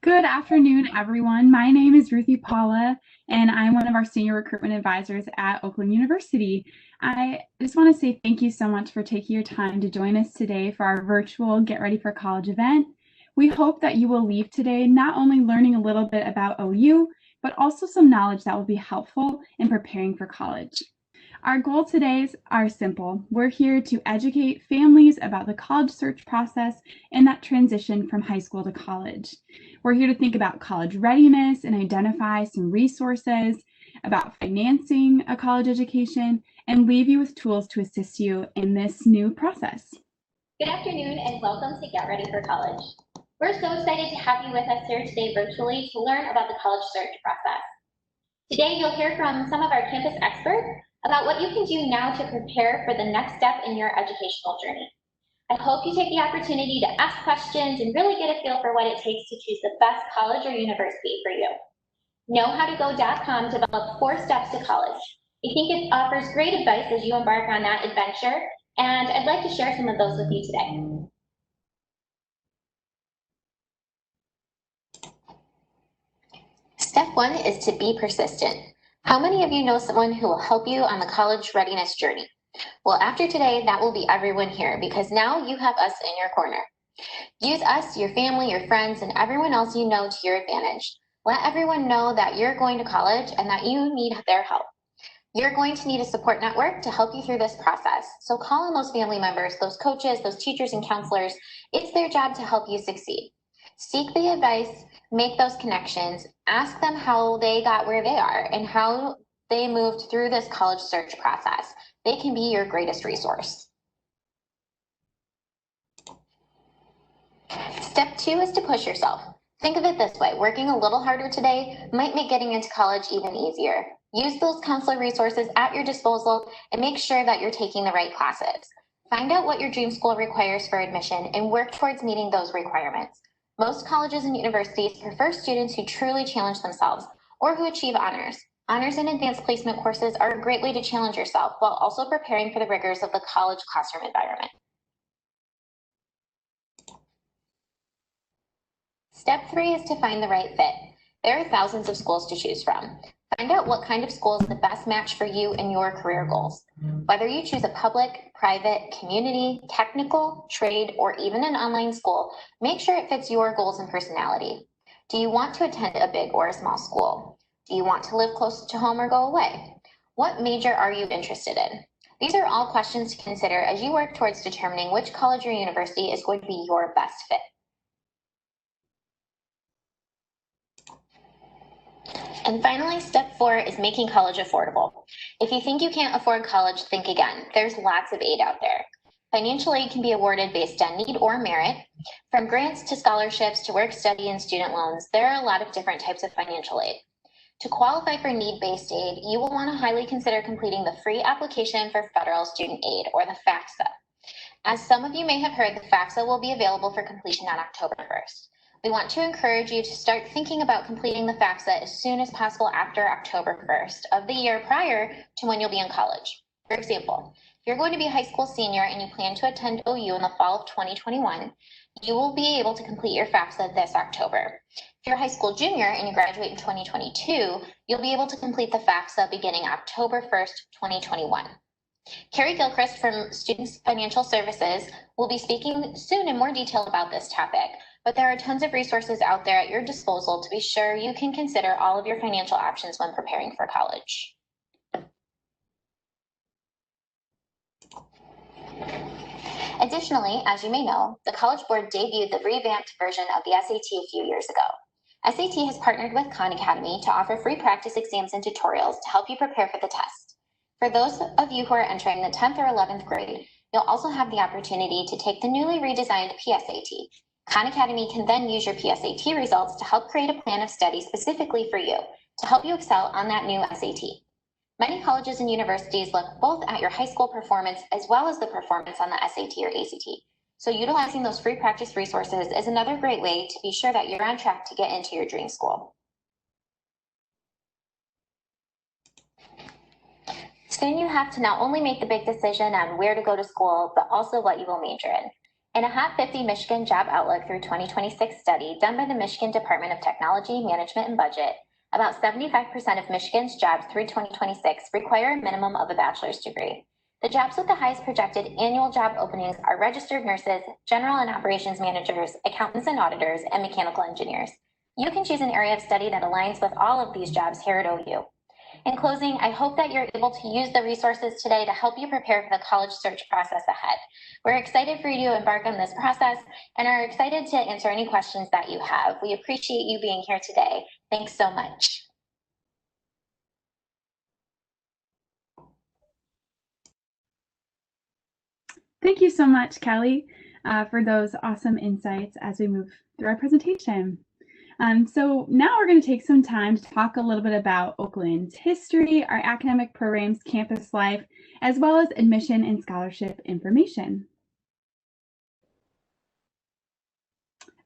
Good afternoon, everyone. My name is Ruthie Paula, and I'm one of our senior recruitment advisors at Oakland University. I just want to say thank you so much for taking your time to join us today for our virtual Get Ready for College event. We hope that you will leave today not only learning a little bit about OU, but also some knowledge that will be helpful in preparing for college. Our goal today are simple. We're here to educate families about the college search process and that transition from high school to college. We're here to think about college readiness and identify some resources about financing a college education and leave you with tools to assist you in this new process. Good afternoon and welcome to Get Ready for College. We're so excited to have you with us here today virtually to learn about the college search process. Today you'll hear from some of our campus experts about what you can do now to prepare for the next step in your educational journey. I hope you take the opportunity to ask questions and really get a feel for what it takes to choose the best college or university for you. KnowHowToGo.com developed 4 steps to college. I think it offers great advice as you embark on that adventure, and I'd like to share some of those with you today. Step 1 is to be persistent. How many of you know someone who will help you on the college readiness journey? Well, after today, that will be everyone here because now you have us in your corner. Use us, your family, your friends, and everyone else you know to your advantage. Let everyone know that you're going to college and that you need their help. You're going to need a support network to help you through this process. So call on those family members, those coaches, those teachers and counselors. It's their job to help you succeed. Seek the advice, make those connections, ask them how they got where they are and how they moved through this college search process. They can be your greatest resource. Step 2 is to push yourself. Think of it this way, working a little harder today might make getting into college even easier. Use those counselor resources at your disposal and make sure that you're taking the right classes. Find out what your dream school requires for admission and work towards meeting those requirements. Most colleges and universities prefer students who truly challenge themselves or who achieve honors. Honors and advanced placement courses are a great way to challenge yourself while also preparing for the rigors of the college classroom environment. Step 3 is to find the right fit. There are thousands of schools to choose from. Find out what kind of school is the best match for you and your career goals. Whether you choose a public, private, community, technical, trade, or even an online school, make sure it fits your goals and personality. Do you want to attend a big or a small school? Do you want to live close to home or go away? What major are you interested in? These are all questions to consider as you work towards determining which college or university is going to be your best fit. And finally, step 4 is making college affordable. If you think you can't afford college, think again. There's lots of aid out there. Financial aid can be awarded based on need or merit. From grants to scholarships to work study and student loans, there are a lot of different types of financial aid. To qualify for need-based aid, you will want to highly consider completing the free application for federal student aid, or the FAFSA. As some of you may have heard, the FAFSA will be available for completion on October 1st. We want to encourage you to start thinking about completing the FAFSA as soon as possible after October 1st of the year prior to when you'll be in college. For example, if you're going to be a high school senior and you plan to attend OU in the fall of 2021, you will be able to complete your FAFSA this October. If you're a high school junior and you graduate in 2022, you'll be able to complete the FAFSA beginning October 1st, 2021. Carrie Gilchrist from Students Financial Services will be speaking soon in more detail about this topic, but there are tons of resources out there at your disposal to be sure you can consider all of your financial options when preparing for college. Additionally, as you may know, the College Board debuted the revamped version of the SAT a few years ago. SAT has partnered with Khan Academy to offer free practice exams and tutorials to help you prepare for the test. For those of you who are entering the 10th or 11th grade, you'll also have the opportunity to take the newly redesigned PSAT. Khan Academy can then use your PSAT results to help create a plan of study specifically for you to help you excel on that new SAT. Many colleges and universities look both at your high school performance as well as the performance on the SAT or ACT. So utilizing those free practice resources is another great way to be sure that you're on track to get into your dream school. Soon you have to not only make the big decision on where to go to school, but also what you will major in. In a Hot 50 Michigan Job Outlook through 2026 study done by the Michigan Department of Technology, Management, and Budget, about 75% of Michigan's jobs through 2026 require a minimum of a bachelor's degree. The jobs with the highest projected annual job openings are registered nurses, general and operations managers, accountants and auditors, and mechanical engineers. You can choose an area of study that aligns with all of these jobs here at OU. In closing, I hope that you're able to use the resources today to help you prepare for the college search process ahead. We're excited for you to embark on this process and are excited to answer any questions that you have. We appreciate you being here today. Thanks so much. Thank you so much, Kelly, for those awesome insights as we move through our presentation. So now we're going to take some time to talk a little bit about Oakland's history, our academic programs, campus life, as well as admission and scholarship information.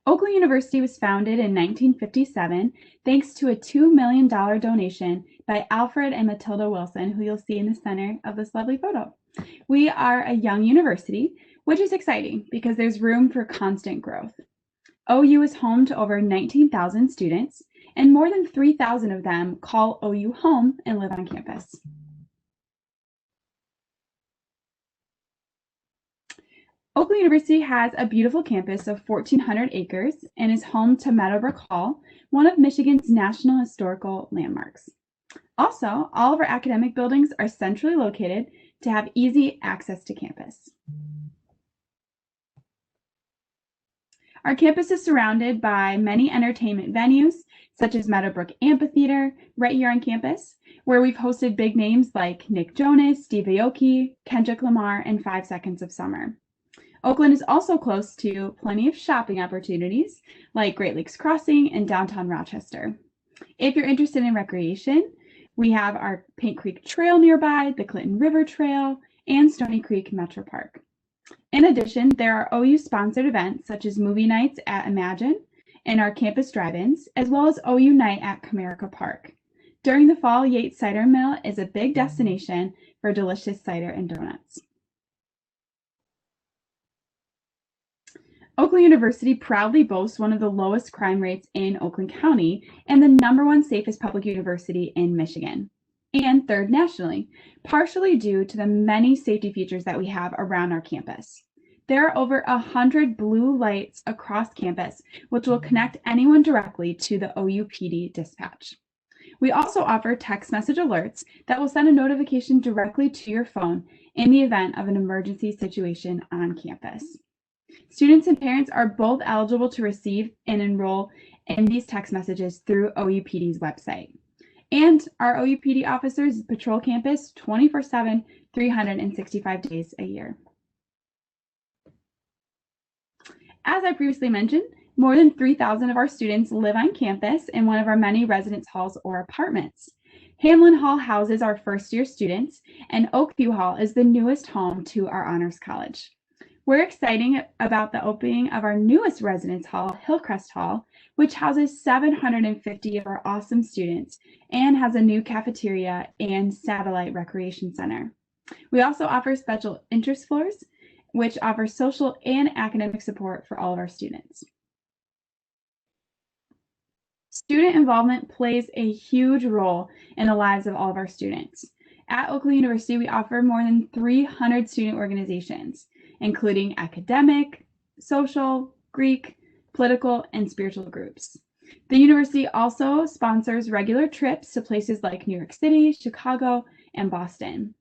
Oakland University was founded in 1957 thanks to a $2 million donation by Alfred and Matilda Wilson, who you'll see in the center of this lovely photo. We are a young university, which is exciting because there's room for constant growth. OU is home to over 19,000 students, and more than 3,000 of them call OU home and live on campus. Oakland University has a beautiful campus of 1,400 acres and is home to Meadowbrook Hall, one of Michigan's national historical landmarks. Also, all of our academic buildings are centrally located to have easy access to campus. Our campus is surrounded by many entertainment venues, such as Meadowbrook Amphitheater, right here on campus, where we've hosted big names like Nick Jonas, Steve Aoki, Kendrick Lamar, and 5 Seconds of Summer. Oakland is also close to plenty of shopping opportunities, like Great Lakes Crossing and downtown Rochester. If you're interested in recreation, we have our Paint Creek Trail nearby, the Clinton River Trail, and Stony Creek Metro Park. In addition, there are OU-sponsored events such as movie nights at Imagine and our campus drive-ins, as well as OU Night at Comerica Park. During the fall, Yates Cider Mill is a big destination for delicious cider and donuts. Oakland University proudly boasts one of the lowest crime rates in Oakland County and the #1 safest public university in Michigan, and third nationally, partially due to the many safety features that we have around our campus. There are over 100 blue lights across campus, which will connect anyone directly to the OU PD dispatch. We also offer text message alerts that will send a notification directly to your phone in the event of an emergency situation on campus. Students and parents are both eligible to receive and enroll in these text messages through OUPD's website. And our OUPD officers patrol campus 24/7, 365 days a year. As I previously mentioned, more than 3,000 of our students live on campus in one of our many residence halls or apartments. Hamlin Hall houses our first-year students, and Oakview Hall is the newest home to our Honors College. We're excited about the opening of our newest residence hall, Hillcrest Hall, which houses 750 of our awesome students and has a new cafeteria and satellite recreation center. We also offer special interest floors, which offer social and academic support for all of our students. Student involvement plays a huge role in the lives of all of our students. At Oakland University, we offer more than 300 student organizations, including academic, social, Greek, political, and spiritual groups. The university also sponsors regular trips to places like New York City, Chicago, and Boston.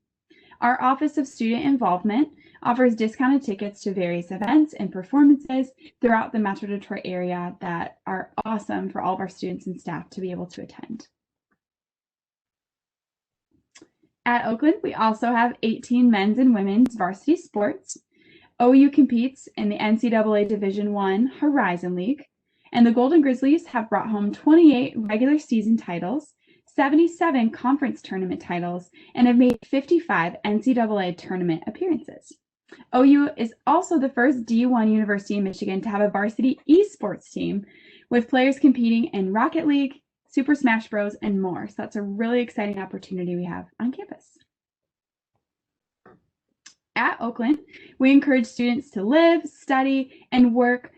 Our Office of Student Involvement offers discounted tickets to various events and performances throughout the Metro Detroit area that are awesome for all of our students and staff to be able to attend. At Oakland, we also have 18 men's and women's varsity sports. OU competes in the NCAA Division I Horizon League, and the Golden Grizzlies have brought home 28 regular season titles, 77 conference tournament titles, and have made 55 NCAA tournament appearances. OU is also the first D1 university in Michigan to have a varsity esports team with players competing in Rocket League, Super Smash Bros, and more. So that's a really exciting opportunity we have on campus. At Oakland, we encourage students to live, study, and work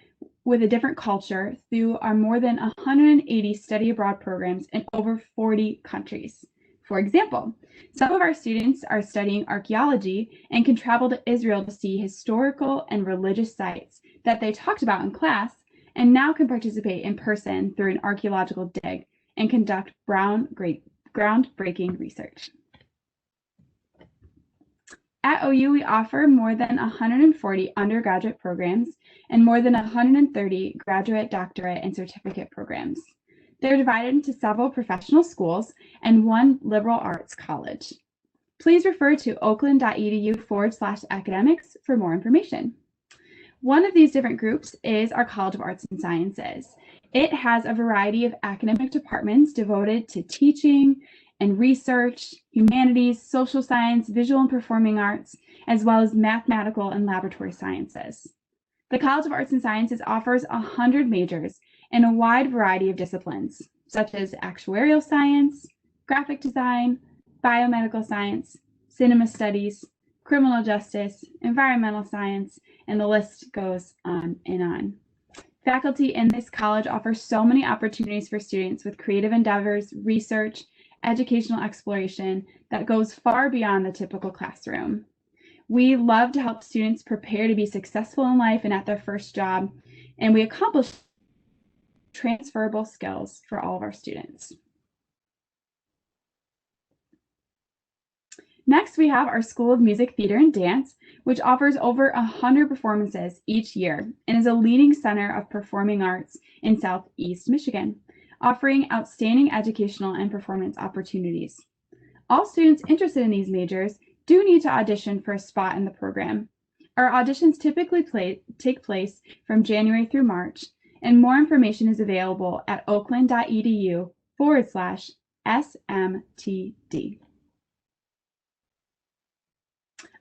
with a different culture through our more than 180 study abroad programs in over 40 countries. For example, some of our students are studying archaeology and can travel to Israel to see historical and religious sites that they talked about in class and now can participate in person through an archaeological dig and conduct groundbreaking research. At OU, we offer more than 140 undergraduate programs and more than 130 graduate, doctorate, and certificate programs. They're divided into several professional schools and one liberal arts college. Please refer to oakland.edu/academics for more information. One of these different groups is our College of Arts and Sciences. It has a variety of academic departments devoted to teaching and research, humanities, social science, visual and performing arts, as well as mathematical and laboratory sciences. The College of Arts and Sciences offers 100 majors in a wide variety of disciplines, such as actuarial science, graphic design, biomedical science, cinema studies, criminal justice, environmental science, and the list goes on and on. Faculty in this college offer so many opportunities for students with creative endeavors, research, educational exploration that goes far beyond the typical classroom. We love to help students prepare to be successful in life and at their first job, and we accomplish transferable skills for all of our students. Next, we have our School of Music, Theater, and Dance, which offers over 100 performances each year and is a leading center of performing arts in Southeast Michigan, offering outstanding educational and performance opportunities. All students interested in these majors do need to audition for a spot in the program. Our auditions typically take place from January through March, and more information is available at oakland.edu/SMTD.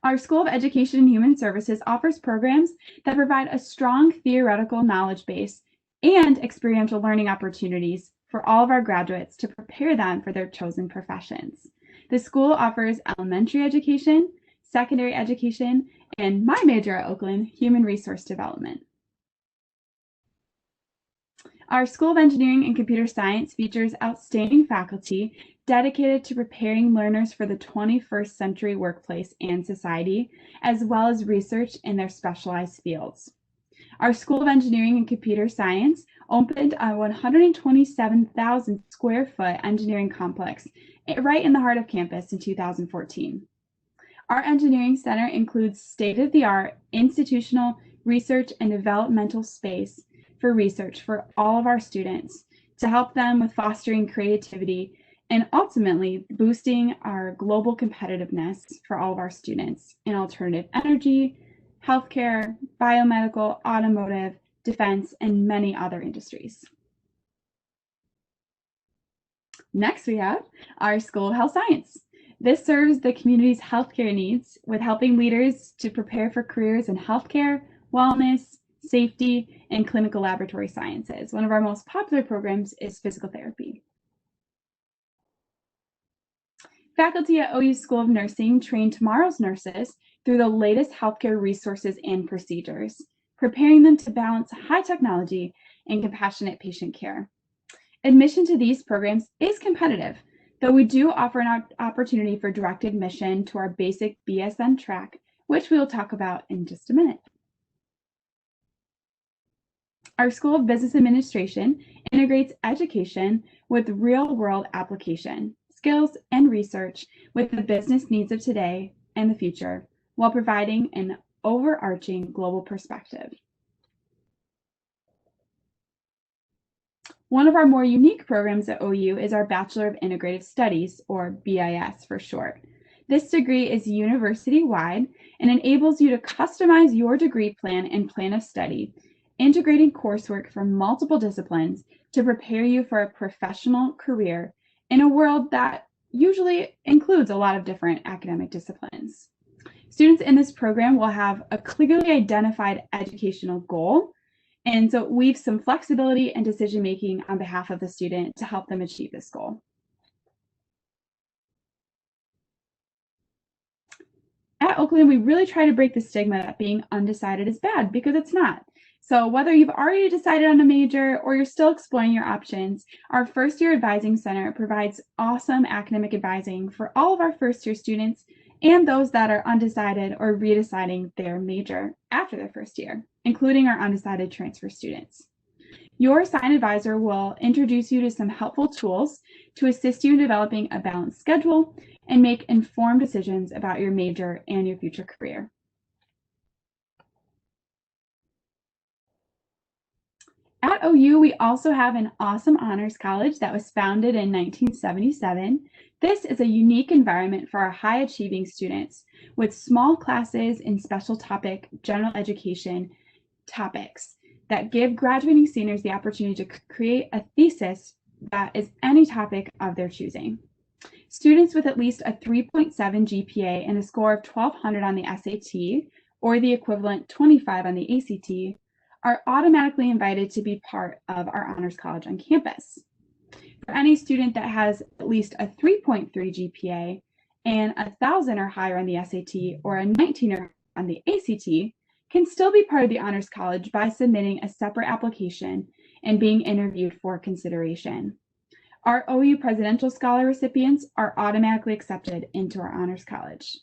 Our School of Education and Human Services offers programs that provide a strong theoretical knowledge base and experiential learning opportunities for all of our graduates to prepare them for their chosen professions. The school offers elementary education, secondary education, and my major at Oakland, human resource development. Our School of Engineering and Computer Science features outstanding faculty dedicated to preparing learners for the 21st century workplace and society, as well as research in their specialized fields. Our School of Engineering and Computer Science opened a 127,000 square foot engineering complex right in the heart of campus in 2014. Our engineering center includes state-of-the-art institutional research and developmental space for research for all of our students to help them with fostering creativity and ultimately boosting our global competitiveness for all of our students in alternative energy, healthcare, biomedical, automotive, defense, and many other industries. Next, we have our School of Health Science. This serves the community's healthcare needs with helping leaders to prepare for careers in healthcare, wellness, safety, and clinical laboratory sciences. One of our most popular programs is physical therapy. Faculty at OU School of Nursing train tomorrow's nurses through the latest healthcare resources and procedures, preparing them to balance high technology and compassionate patient care. Admission to these programs is competitive, though we do offer an opportunity for direct admission to our basic BSN track, which we will talk about in just a minute. Our School of Business Administration integrates education with real-world application, skills, and research with the business needs of today and the future, while providing an overarching global perspective. One of our more unique programs at OU is our Bachelor of Integrative Studies, or BIS for short. This degree is university-wide and enables you to customize your degree plan and plan of study, integrating coursework from multiple disciplines to prepare you for a professional career in a world that usually includes a lot of different academic disciplines. Students in this program will have a clearly identified educational goal, and so we have some flexibility and decision-making on behalf of the student to help them achieve this goal. At Oakland, we really try to break the stigma that being undecided is bad, because it's not. So whether you've already decided on a major or you're still exploring your options, our First Year Advising Center provides awesome academic advising for all of our first-year students and those that are undecided or redeciding their major after their first year, including our undecided transfer students. Your assigned advisor will introduce you to some helpful tools to assist you in developing a balanced schedule and make informed decisions about your major and your future career. At OU, we also have an awesome honors college that was founded in 1977. This is a unique environment for our high achieving students with small classes in special topic general education topics that give graduating seniors the opportunity to create a thesis that is any topic of their choosing. Students with at least a 3.7 GPA and a score of 1200 on the SAT or the equivalent 25 on the ACT are automatically invited to be part of our honors college on campus. For any student that has at least a 3.3 GPA and 1000 or higher on the SAT or a 19 or on the ACT can still be part of the honors college by submitting a separate application and being interviewed for consideration. Our OU Presidential Scholar recipients are automatically accepted into our honors college.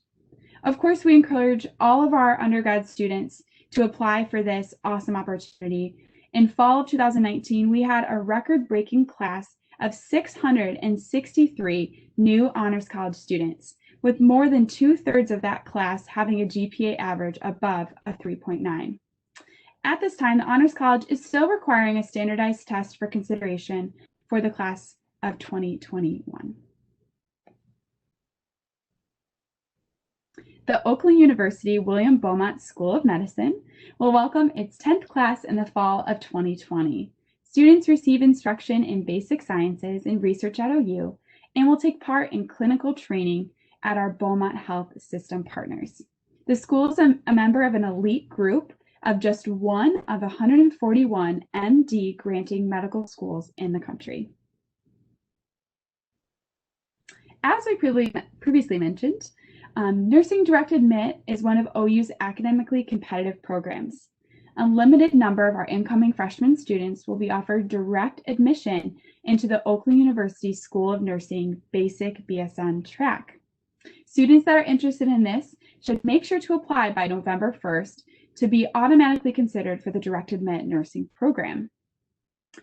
Of course, we encourage all of our undergrad students to apply for this awesome opportunity. In fall of 2019, we had a record-breaking class of 663 new honors college students, with more than 2/3 of that class having a GPA average above a 3.9. At this time, the Honors College is still requiring a standardized test for consideration for the class of 2021. The Oakland University William Beaumont School of Medicine will welcome its 10th class in the fall of 2020. Students receive instruction in basic sciences and research at OU and will take part in clinical training at our Beaumont Health System partners. The school is a member of an elite group of just one of 141 MD granting medical schools in the country. As we previously mentioned, Nursing Direct Admit is one of OU's academically competitive programs. A limited number of our incoming freshman students will be offered direct admission into the Oakland University School of Nursing Basic BSN track. Students that are interested in this should make sure to apply by November 1st to be automatically considered for the Direct Admit nursing program.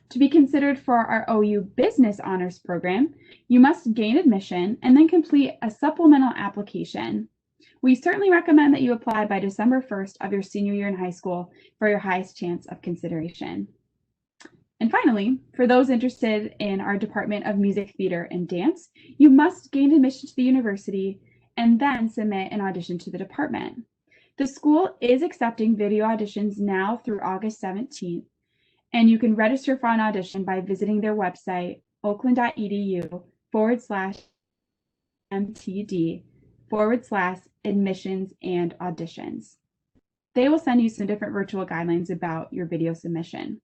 To be considered for our OU Business Honors program, you must gain admission and then complete a supplemental application. We certainly recommend that you apply by December 1st of your senior year in high school for your highest chance of consideration. And finally, for those interested in our Department of Music, Theater, and Dance, you must gain admission to the university and then submit an audition to the department. The school is accepting video auditions now through August 17th, and you can register for an audition by visiting their website, oakland.edu/mtd/admissions and auditions. They will send you some different virtual guidelines about your video submission.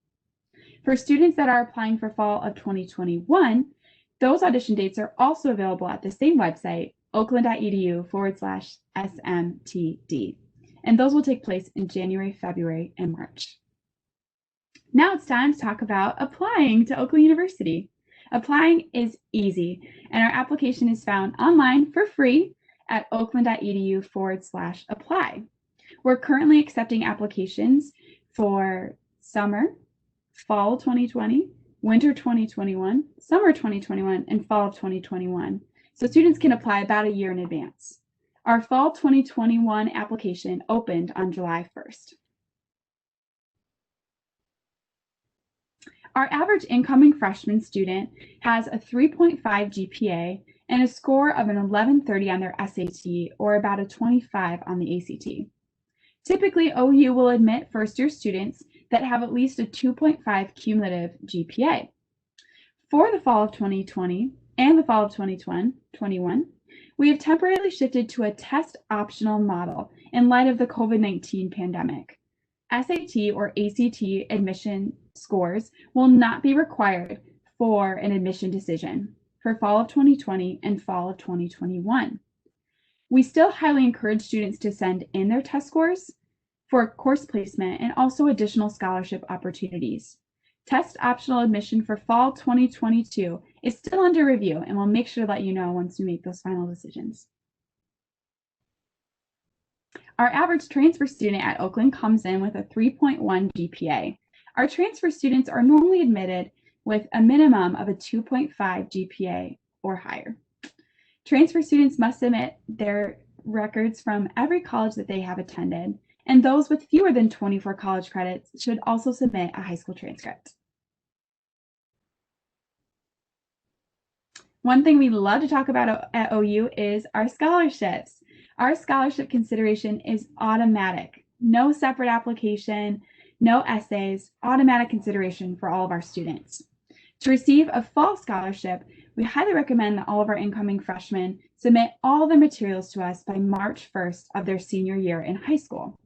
For students that are applying for fall of 2021, those audition dates are also available at the same website, oakland.edu/smtd. And those will take place in January, February, and March. Now it's time to talk about applying to Oakland University. Applying is easy, and our application is found online for free at oakland.edu/apply. We're currently accepting applications for summer, fall 2020, winter 2021, summer 2021, and fall of 2021. So students can apply about a year in advance. Our fall 2021 application opened on July 1st. Our average incoming freshman student has a 3.5 GPA and a score of an 1130 on their SAT or about a 25 on the ACT. Typically, OU will admit first-year students that have at least a 2.5 cumulative GPA. For the fall of 2020 and the fall of 2021, we have temporarily shifted to a test-optional model in light of the COVID-19 pandemic. SAT or ACT admission scores will not be required for an admission decision for fall of 2020 and fall of 2021. We still highly encourage students to send in their test scores for course placement and also additional scholarship opportunities. Test optional admission for fall 2022 is still under review, and we'll make sure to let you know once we make those final decisions. Our average transfer student at Oakland comes in with a 3.1 GPA. Our transfer students are normally admitted with a minimum of a 2.5 GPA or higher. Transfer students must submit their records from every college that they have attended, and those with fewer than 24 college credits should also submit a high school transcript. One thing we love to talk about at OU is our scholarships. Our scholarship consideration is automatic. No separate application, no essays, automatic consideration for all of our students. To receive a fall scholarship, we highly recommend that all of our incoming freshmen submit all their materials to us by March 1st of their senior year in high school.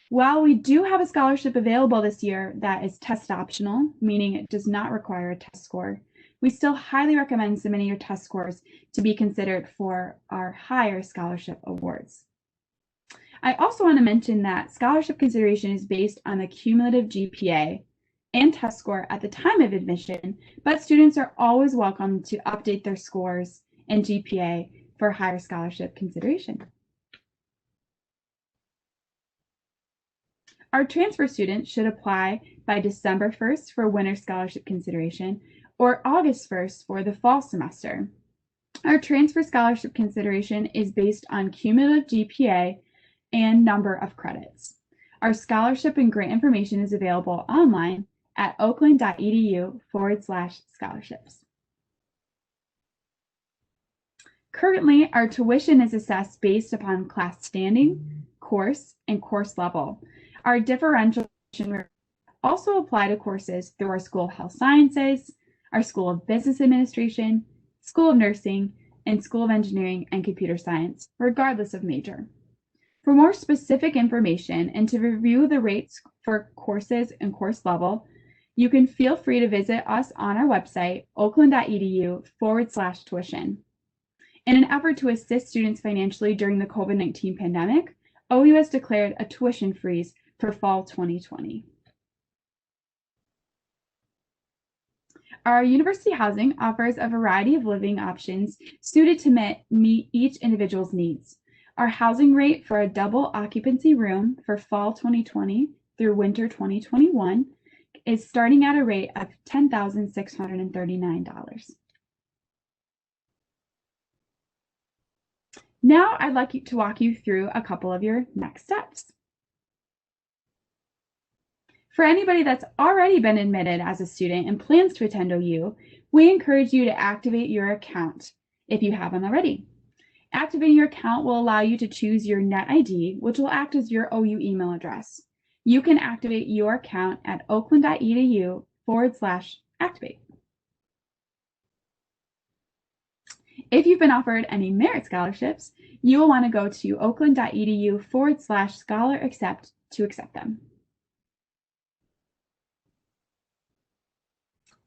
While we do have a scholarship available this year that is test optional, meaning it does not require a test score, we still highly recommend submitting your test scores to be considered for our higher scholarship awards. I also want to mention that scholarship consideration is based on the cumulative GPA and test score at the time of admission, but students are always welcome to update their scores and GPA for higher scholarship consideration. Our transfer students should apply by December 1st for winter scholarship consideration or August 1st for the fall semester. Our transfer scholarship consideration is based on cumulative GPA and number of credits. Our scholarship and grant information is available online at oakland.edu/scholarships. Currently, our tuition is assessed based upon class standing, course, and course level. Our differential also apply to courses through our School of Health Sciences, our School of Business Administration, School of Nursing, and School of Engineering and Computer Science, regardless of major. For more specific information and to review the rates for courses and course level, you can feel free to visit us on our website, oakland.edu/tuition. In an effort to assist students financially during the COVID-19 pandemic, OU has declared a tuition freeze for fall 2020. Our university housing offers a variety of living options suited to meet each individual's needs. Our housing rate for a double occupancy room for fall 2020 through winter 2021 is starting at a rate of $10,639. Now I'd like to walk you through a couple of your next steps. For anybody that's already been admitted as a student and plans to attend OU, we encourage you to activate your account if you haven't already. Activating your account will allow you to choose your net ID, which will act as your OU email address. You can activate your account at oakland.edu/activate. If you've been offered any merit scholarships, you will want to go to oakland.edu/scholar-accept to accept them.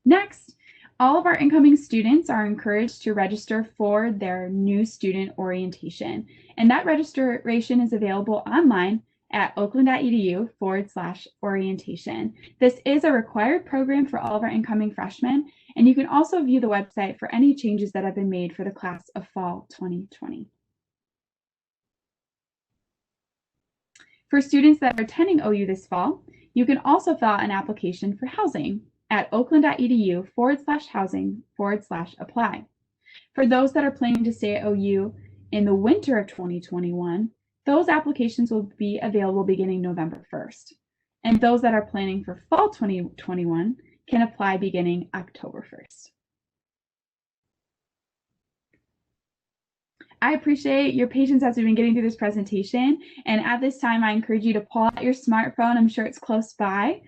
Next, all of our incoming students are encouraged to register for their new student orientation, and that registration is available online at oakland.edu/orientation. This is a required program for all of our incoming freshmen, and you can also view the website for any changes that have been made for the class of fall 2020. For students that are attending OU this fall, you can also fill out an application for housing at oakland.edu/housing/apply. For those that are planning to stay at OU in the winter of 2021, those applications will be available beginning November 1st. And those that are planning for fall 2021 can apply beginning October 1st. I appreciate your patience as we've been getting through this presentation. And at this time, I encourage you to pull out your smartphone. I'm sure it's close by.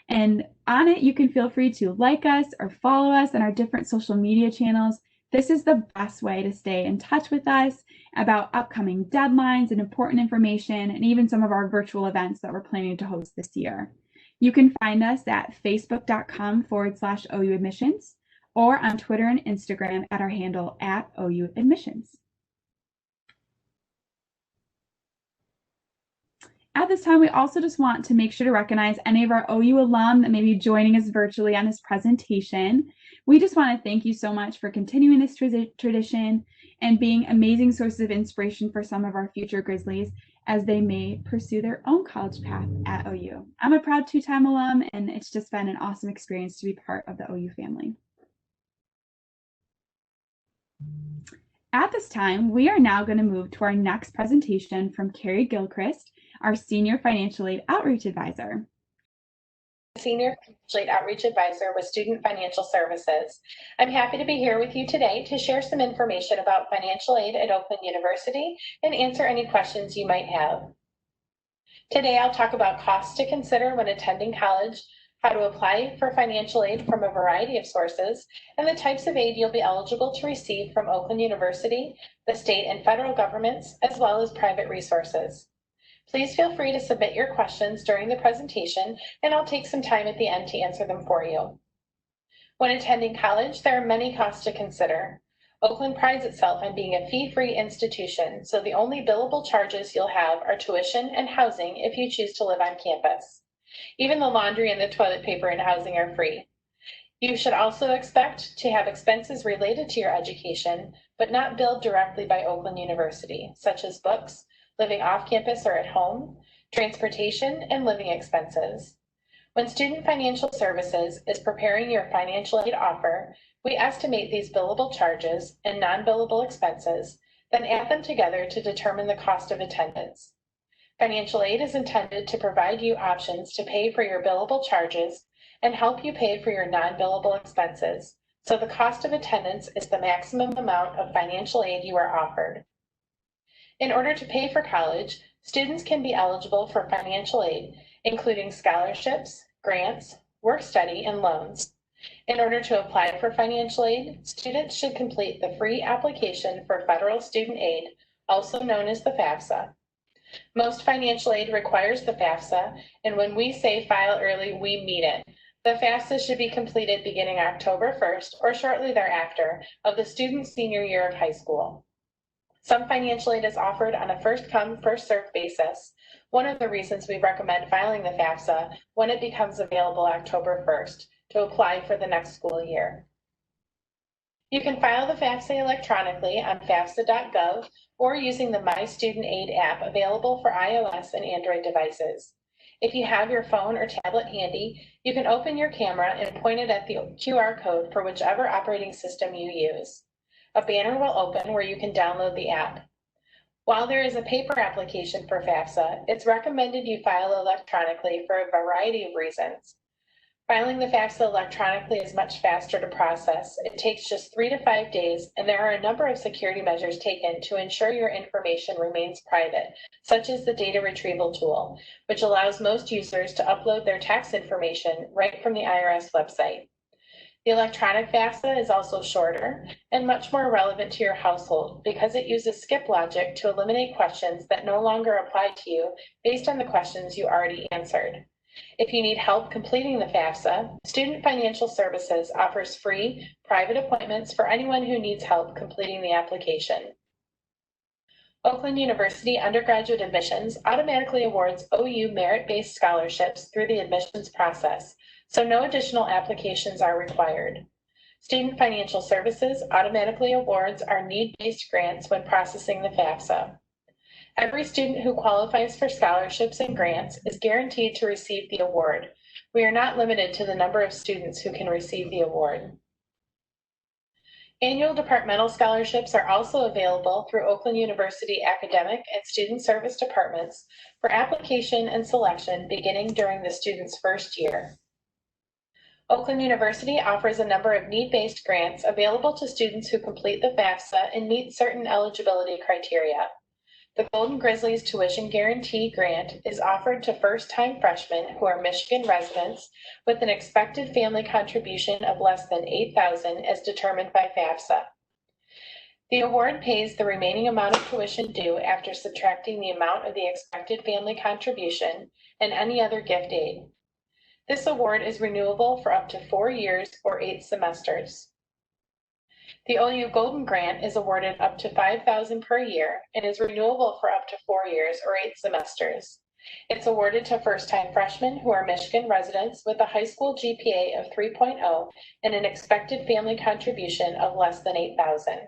And on it, you can feel free to like us or follow us on our different social media channels. This is the best way to stay in touch with us about upcoming deadlines and important information, and even some of our virtual events that we're planning to host this year. You can find us at facebook.com/OU admissions or on Twitter and Instagram at our handle @OU admissions. At this time, we also just want to make sure to recognize any of our OU alum that may be joining us virtually on this presentation. We just want to thank you so much for continuing this tradition and being amazing sources of inspiration for some of our future Grizzlies as they may pursue their own college path at OU. I'm a proud two-time alum, and it's just been an awesome experience to be part of the OU family. At this time, we are now going to move to our next presentation from Carrie Gilchrist, our Senior Financial Aid Outreach Advisor. Senior Financial Aid Outreach Advisor with Student Financial Services. I'm happy to be here with you today to share some information about financial aid at Oakland University and answer any questions you might have. Today, I'll talk about costs to consider when attending college, how to apply for financial aid from a variety of sources, and the types of aid you'll be eligible to receive from Oakland University, the state and federal governments, as well as private resources. Please feel free to submit your questions during the presentation, and I'll take some time at the end to answer them for you. When attending college, there are many costs to consider. Oakland prides itself on being a fee-free institution, so the only billable charges you'll have are tuition and housing if you choose to live on campus. Even the laundry and the toilet paper and housing are free. You should also expect to have expenses related to your education, but not billed directly by Oakland University, such as books, living off campus or at home, transportation, and living expenses. When Student Financial Services is preparing your financial aid offer, we estimate these billable charges and non-billable expenses, then add them together to determine the cost of attendance. Financial aid is intended to provide you options to pay for your billable charges and help you pay for your non-billable expenses, so the cost of attendance is the maximum amount of financial aid you are offered. In order to pay for college, students can be eligible for financial aid, including scholarships, grants, work study, and loans. In order to apply for financial aid, students should complete the free application for federal student aid, also known as the FAFSA. Most financial aid requires the FAFSA, and when we say file early, we mean it. The FAFSA should be completed beginning October 1st or shortly thereafter of the student's senior year of high school. Some financial aid is offered on a first-come, first-served basis. One of the reasons we recommend filing the FAFSA when it becomes available October 1st to apply for the next school year. You can file the FAFSA electronically on fafsa.gov or using the My Student Aid app available for iOS and Android devices. If you have your phone or tablet handy, you can open your camera and point it at the QR code for whichever operating system you use. A banner will open where you can download the app. While there is a paper application for FAFSA, it's recommended you file electronically for a variety of reasons. Filing the FAFSA electronically is much faster to process. It takes just 3 to 5 days, and there are a number of security measures taken to ensure your information remains private, such as the data retrieval tool, which allows most users to upload their tax information right from the IRS website. The electronic FAFSA is also shorter and much more relevant to your household because it uses skip logic to eliminate questions that no longer apply to you based on the questions you already answered. If you need help completing the FAFSA, Student Financial Services offers free, private appointments for anyone who needs help completing the application. Oakland University undergraduate admissions automatically awards OU merit-based scholarships through the admissions process, so no additional applications are required. Student Financial Services automatically awards our need-based grants when processing the FAFSA. Every student who qualifies for scholarships and grants is guaranteed to receive the award. We are not limited to the number of students who can receive the award. Annual departmental scholarships are also available through Oakland University academic and student service departments for application and selection beginning during the student's first year. Oakland University offers a number of need-based grants available to students who complete the FAFSA and meet certain eligibility criteria. The Golden Grizzlies Tuition Guarantee Grant is offered to first-time freshmen who are Michigan residents with an expected family contribution of less than $8,000 as determined by FAFSA. The award pays the remaining amount of tuition due after subtracting the amount of the expected family contribution and any other gift aid. This award is renewable for up to 4 years or 8 semesters. The OU Golden Grant is awarded up to $5,000 per year and is renewable for up to 4 years or 8 semesters. It's awarded to first-time freshmen who are Michigan residents with a high school GPA of 3.0 and an expected family contribution of less than $8,000.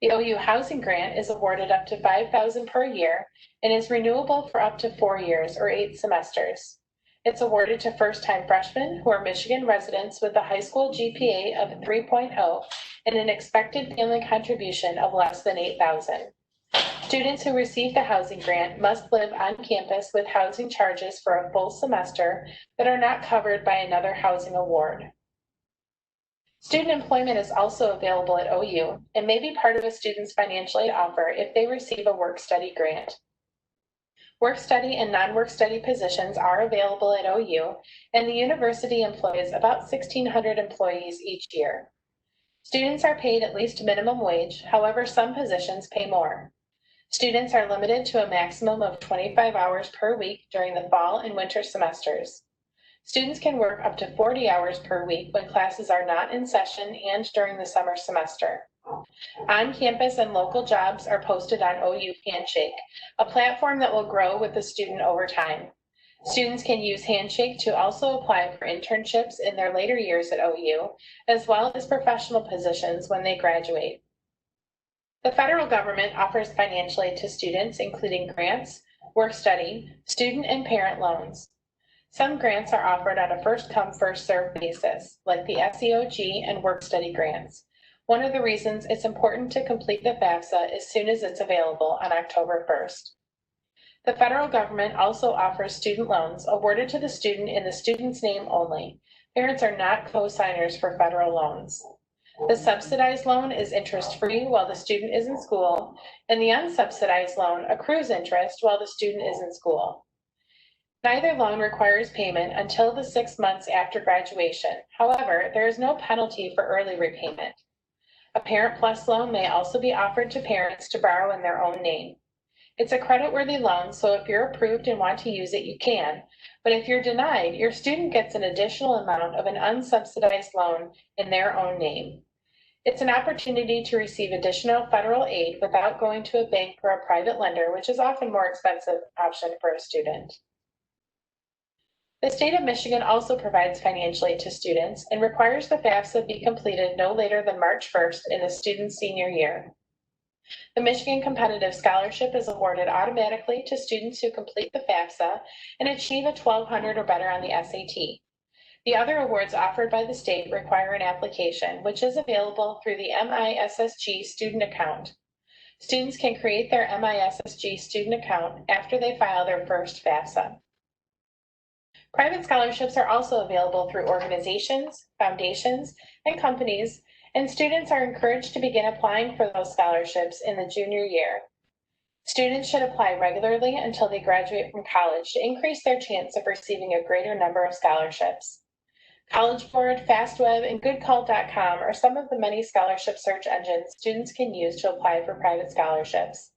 The OU Housing Grant is awarded up to $5,000 per year and is renewable for up to 4 years or 8 semesters. It's awarded to first-time freshmen who are Michigan residents with a high school GPA of 3.0 and an expected family contribution of less than $8,000. Students who receive the housing grant must live on campus with housing charges for a full semester that are not covered by another housing award. Student employment is also available at OU and may be part of a student's financial aid offer if they receive a work-study grant. Work-study and non-work-study positions are available at OU, and the university employs about 1,600 employees each year. Students are paid at least minimum wage, however, some positions pay more. Students are limited to a maximum of 25 hours per week during the fall and winter semesters. Students can work up to 40 hours per week when classes are not in session and during the summer semester. On-campus and local jobs are posted on OU Handshake, a platform that will grow with the student over time. Students can use Handshake to also apply for internships in their later years at OU, as well as professional positions when they graduate. The federal government offers financial aid to students, including grants, work-study, student and parent loans. Some grants are offered on a first-come, first-served basis, like the SEOG and work-study grants. One of the reasons it's important to complete the FAFSA as soon as it's available on October 1st. The federal government also offers student loans awarded to the student in the student's name only. Parents are not co-signers for federal loans. The subsidized loan is interest-free while the student is in school, and the unsubsidized loan accrues interest while the student is in school. Neither loan requires payment until the 6 months after graduation. However, there is no penalty for early repayment. A Parent Plus loan may also be offered to parents to borrow in their own name. It's a credit-worthy loan, so if you're approved and want to use it, you can. But if you're denied, your student gets an additional amount of an unsubsidized loan in their own name. It's an opportunity to receive additional federal aid without going to a bank or a private lender, which is often a more expensive option for a student. The state of Michigan also provides financial aid to students and requires the FAFSA be completed no later than March 1st in the student's senior year. The Michigan Competitive Scholarship is awarded automatically to students who complete the FAFSA and achieve a 1200 or better on the SAT. The other awards offered by the state require an application, which is available through the MISSG student account. Students can create their MISSG student account after they file their first FAFSA. Private scholarships are also available through organizations, foundations, and companies, and students are encouraged to begin applying for those scholarships in the junior year. Students should apply regularly until they graduate from college to increase their chance of receiving a greater number of scholarships. College Board, FastWeb, and GoodCall.com are some of the many scholarship search engines students can use to apply for private scholarships.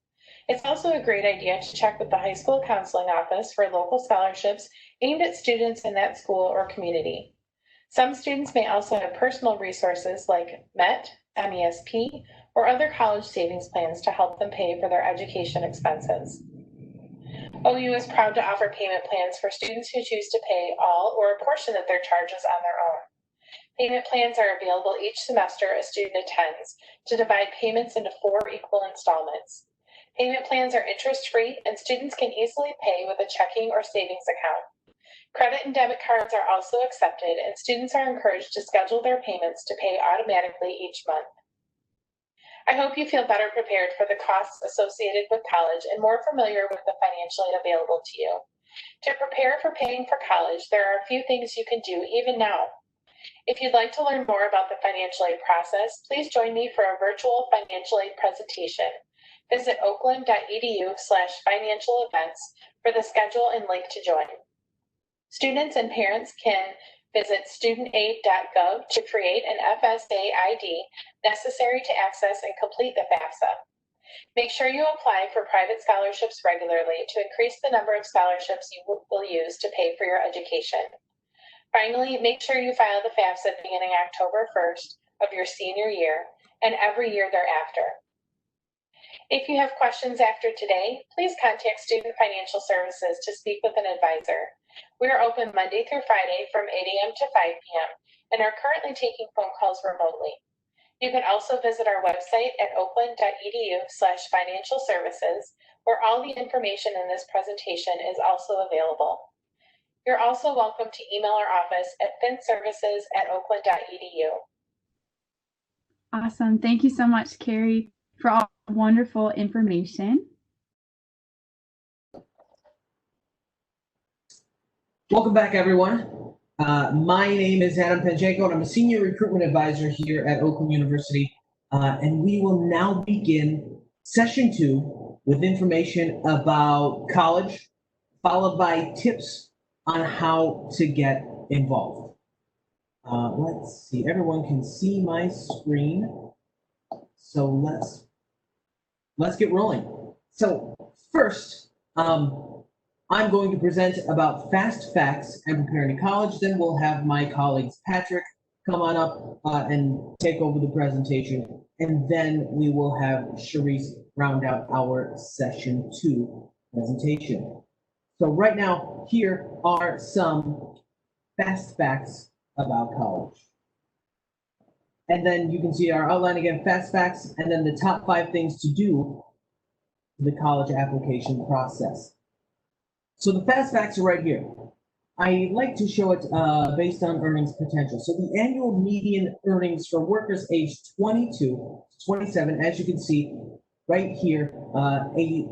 It's also a great idea to check with the high school counseling office for local scholarships aimed at students in that school or community. Some students may also have personal resources like MET, MESP, or other college savings plans to help them pay for their education expenses. OU is proud to offer payment plans for students who choose to pay all or a portion of their charges on their own. Payment plans are available each semester a student attends to divide payments into 4 equal installments. Payment plans are interest-free, and students can easily pay with a checking or savings account. Credit and debit cards are also accepted, and students are encouraged to schedule their payments to pay automatically each month. I hope you feel better prepared for the costs associated with college and more familiar with the financial aid available to you. To prepare for paying for college, there are a few things you can do even now. If you'd like to learn more about the financial aid process, please join me for a virtual financial aid presentation. Visit oakland.edu/financial events for the schedule and link to join. Students and parents can visit studentaid.gov to create an FSA ID necessary to access and complete the FAFSA. Make sure you apply for private scholarships regularly to increase the number of scholarships you will use to pay for your education. Finally, make sure you file the FAFSA beginning October 1st of your senior year and every year thereafter. If you have questions after today, please contact Student Financial Services to speak with an advisor. We are open Monday through Friday from 8 a.m. to 5 p.m. and are currently taking phone calls remotely. You can also visit our website at oakland.edu/financial services, where all the information in this presentation is also available. You're also welcome to email our office at finservices@oakland.edu. Awesome. Thank you so much, Carrie, for all wonderful information. Welcome back, everyone. My name is Adam Panchenko, and I'm a senior recruitment advisor here at Oakland University. And we will now begin session 2 with information about college, followed by tips on how to get involved. Let's see, everyone can see my screen. So let's get rolling. So first, I'm going to present about fast facts and preparing to college. Then we'll have my colleagues Patrick come on up and take over the presentation. And then we will have Charisse round out our session 2 presentation. So right now, here are some fast facts about college. And then you can see our outline again, fast facts, and then the top 5 things to do in the college application process. So the fast facts are right here. I like to show it based on earnings potential. So the annual median earnings for workers aged 22 to 27, as you can see right here, a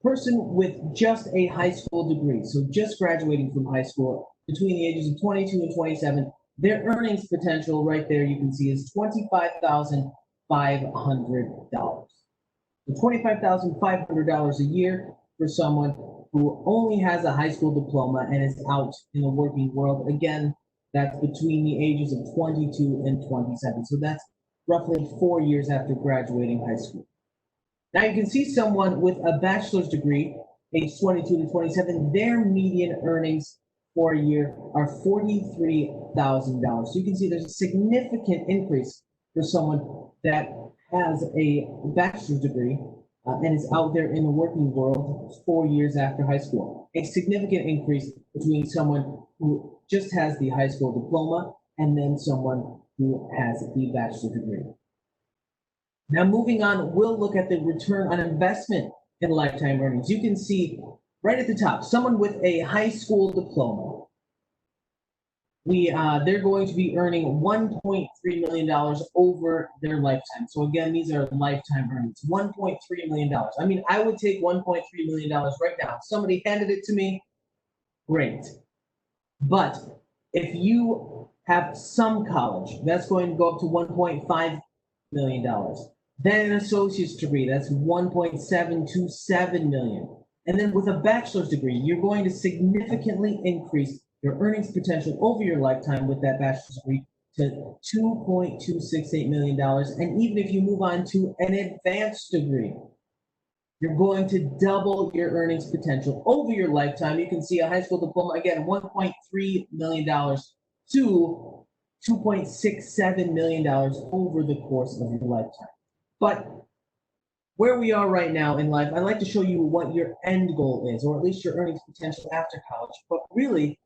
person with just a high school degree, so just graduating from high school between the ages of 22 and 27, their earnings potential right there you can see is $25,500. So $25,500 a year for someone who only has a high school diploma and is out in the working world. Again, that's between the ages of 22 and 27. So that's roughly 4 years after graduating high school. Now you can see someone with a bachelor's degree, age 22 to 27, their median earnings for a year are $43,000. So you can see there's a significant increase for someone that has a bachelor's degree and is out there in the working world 4 years after high school. A significant increase between someone who just has the high school diploma and then someone who has the bachelor's degree. Now moving on, we'll look at the return on investment in lifetime earnings. You can see right at the top, someone with a high school diploma. They're going to be earning $1.3 million over their lifetime. So again, these are lifetime earnings, $1.3 million. I mean, I would take $1.3 million right now. If somebody handed it to me, great. But if you have some college, that's going to go up to $1.5 million. Then an associate's degree, that's $1.727 million. And then with a bachelor's degree, you're going to significantly increase your earnings potential over your lifetime with that bachelor's degree to $2.268 million. And even if you move on to an advanced degree, you're going to double your earnings potential over your lifetime. You can see a high school diploma, again, $1.3 million to $2.67 million over the course of your lifetime. But where we are right now in life, I'd like to show you what your end goal is, or at least your earnings potential after college. But really,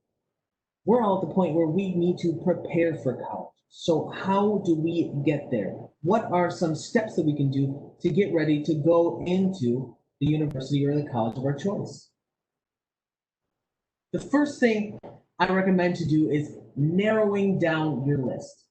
we're all at the point where we need to prepare for college. So how do we get there? What are some steps that we can do to get ready to go into the university or the college of our choice? The first thing I recommend to do is narrowing down your list.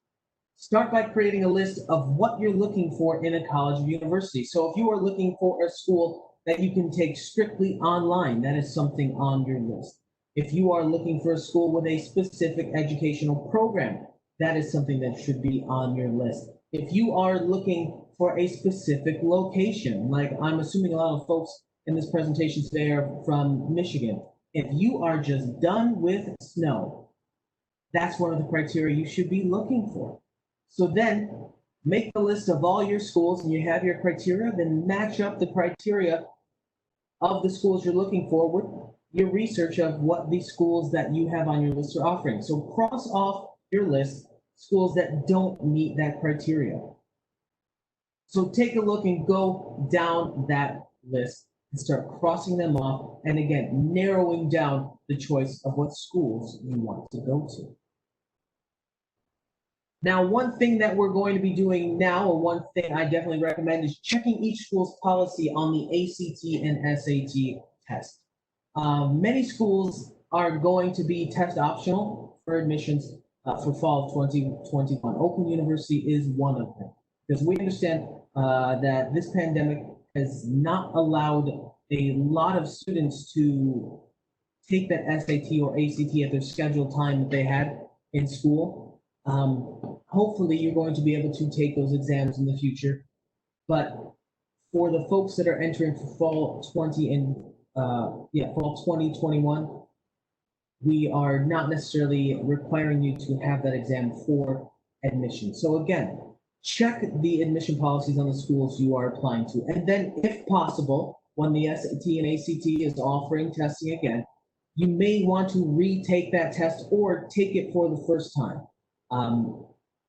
Start by creating a list of what you're looking for in a college or university. So if you are looking for a school that you can take strictly online, that is something on your list. If you are looking for a school with a specific educational program, that is something that should be on your list. If you are looking for a specific location, like I'm assuming a lot of folks in this presentation today are from Michigan, if you are just done with snow, that's one of the criteria you should be looking for. So then make the list of all your schools and you have your criteria, then match up the criteria of the schools you're looking for with your research of what the schools that you have on your list are offering. So cross off your list schools that don't meet that criteria. So take a look and go down that list and start crossing them off. And again, narrowing down the choice of what schools you want to go to. Now, one thing that we're going to be doing now, or one thing I definitely recommend, is checking each school's policy on the ACT and SAT test. Many schools are going to be test optional for admissions for fall of 2021. Oakland University is one of them, because we understand that this pandemic has not allowed a lot of students to take that SAT or ACT at their scheduled time that they had in school. Hopefully you're going to be able to take those exams in the future, but for the folks that are entering for fall 2021, we are not necessarily requiring you to have that exam for admission. So again, check the admission policies on the schools you are applying to, and then if possible, when the SAT and ACT is offering testing again, you may want to retake that test or take it for the first time.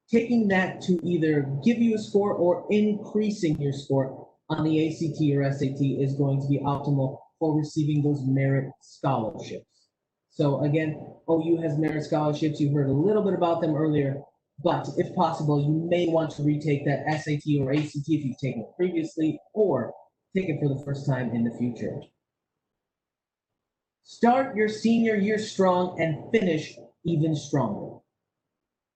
Taking that to either give you a score or increasing your score on the ACT or SAT is going to be optimal for receiving those merit scholarships. So again, OU has merit scholarships. You heard a little bit about them earlier, but if possible, you may want to retake that SAT or ACT if you've taken it previously, or take it for the first time in the future. Start your senior year strong and finish even stronger.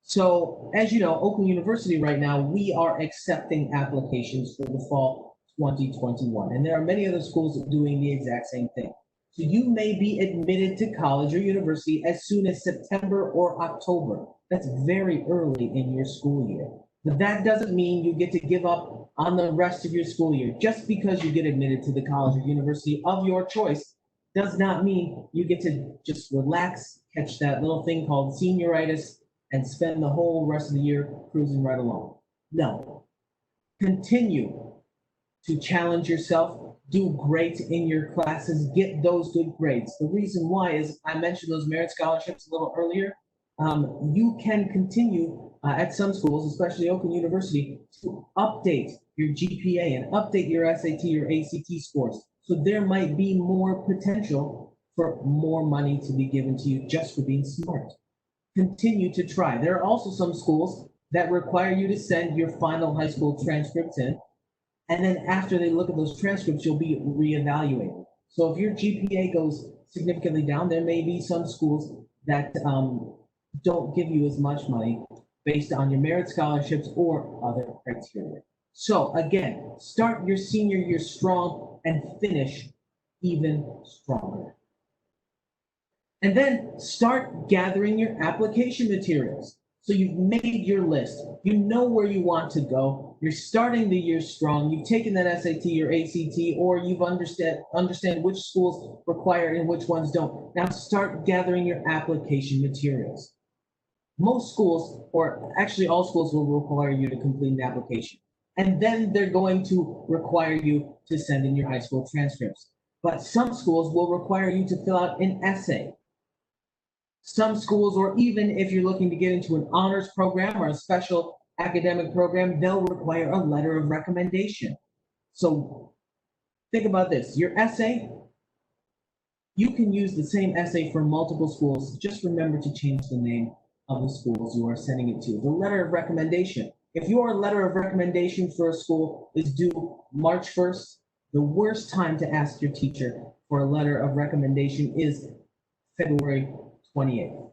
So, as you know, Oakland University right now, we are accepting applications for the fall 2021. And there are many other schools doing the exact same thing. So you may be admitted to college or university as soon as September or October. That's very early in your school year. But that doesn't mean you get to give up on the rest of your school year. Just because you get admitted to the college or university of your choice does not mean you get to just relax, catch that little thing called senioritis, and spend the whole rest of the year cruising right along. No. Continue to challenge yourself, do great in your classes, get those good grades. The reason why is I mentioned those merit scholarships a little earlier. You can continue at some schools, especially Oakland University, to update your GPA and update your SAT or ACT scores. So there might be more potential for more money to be given to you just for being smart. Continue to try. There are also some schools that require you to send your final high school transcripts in, and then after they look at those transcripts, you'll be reevaluated. So if your GPA goes significantly down, there may be some schools that don't give you as much money based on your merit scholarships or other criteria. So again, start your senior year strong and finish even stronger. And then start gathering your application materials. So you've made your list. You know where you want to go. You're starting the year strong. You've taken that SAT or ACT, or you've understand which schools require and which ones don't. Now start gathering your application materials. Most schools, or actually all schools, will require you to complete an application. And then they're going to require you to send in your high school transcripts. But some schools will require you to fill out an essay. Some schools, or even if you're looking to get into an honors program or a special academic program, they'll require a letter of recommendation. So think about this. Your essay, you can use the same essay for multiple schools. Just remember to change the name of the schools you are sending it to. The letter of recommendation. If your letter of recommendation for a school is due March 1st, the worst time to ask your teacher for a letter of recommendation is February 28th.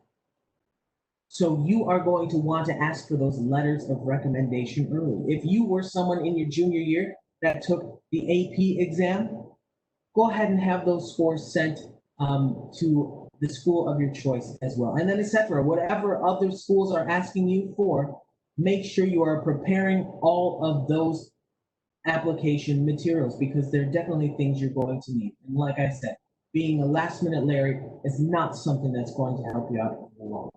So you are going to want to ask for those letters of recommendation early. If you were someone in your junior year that took the AP exam, go ahead and have those scores sent to the school of your choice as well. And then etc. Whatever other schools are asking you for, make sure you are preparing all of those application materials, because they're definitely things you're going to need. And like I said, being a last minute Larry is not something that's going to help you out in the long run.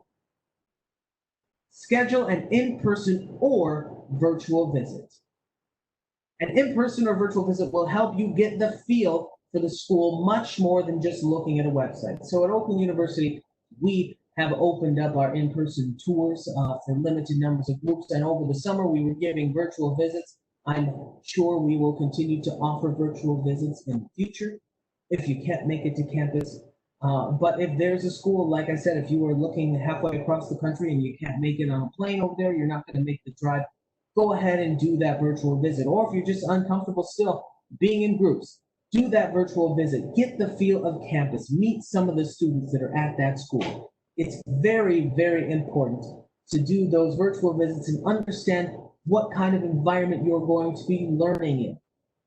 Schedule an in-person or virtual visit. An in-person or virtual visit will help you get the feel for the school much more than just looking at a website. So at Oakland University, we have opened up our in-person tours for limited numbers of groups, and over the summer we were giving virtual visits I'm sure we will continue to offer virtual visits in the future if you can't make it to campus. But if there's a school, like I said, if you are looking halfway across the country and you can't make it on a plane over there, you're not going to make the drive, go ahead and do that virtual visit. Or if you're just uncomfortable still being in groups, do that virtual visit. Get the feel of campus. Meet some of the students that are at that school. It's very, very important to do those virtual visits and understand what kind of environment you're going to be learning in,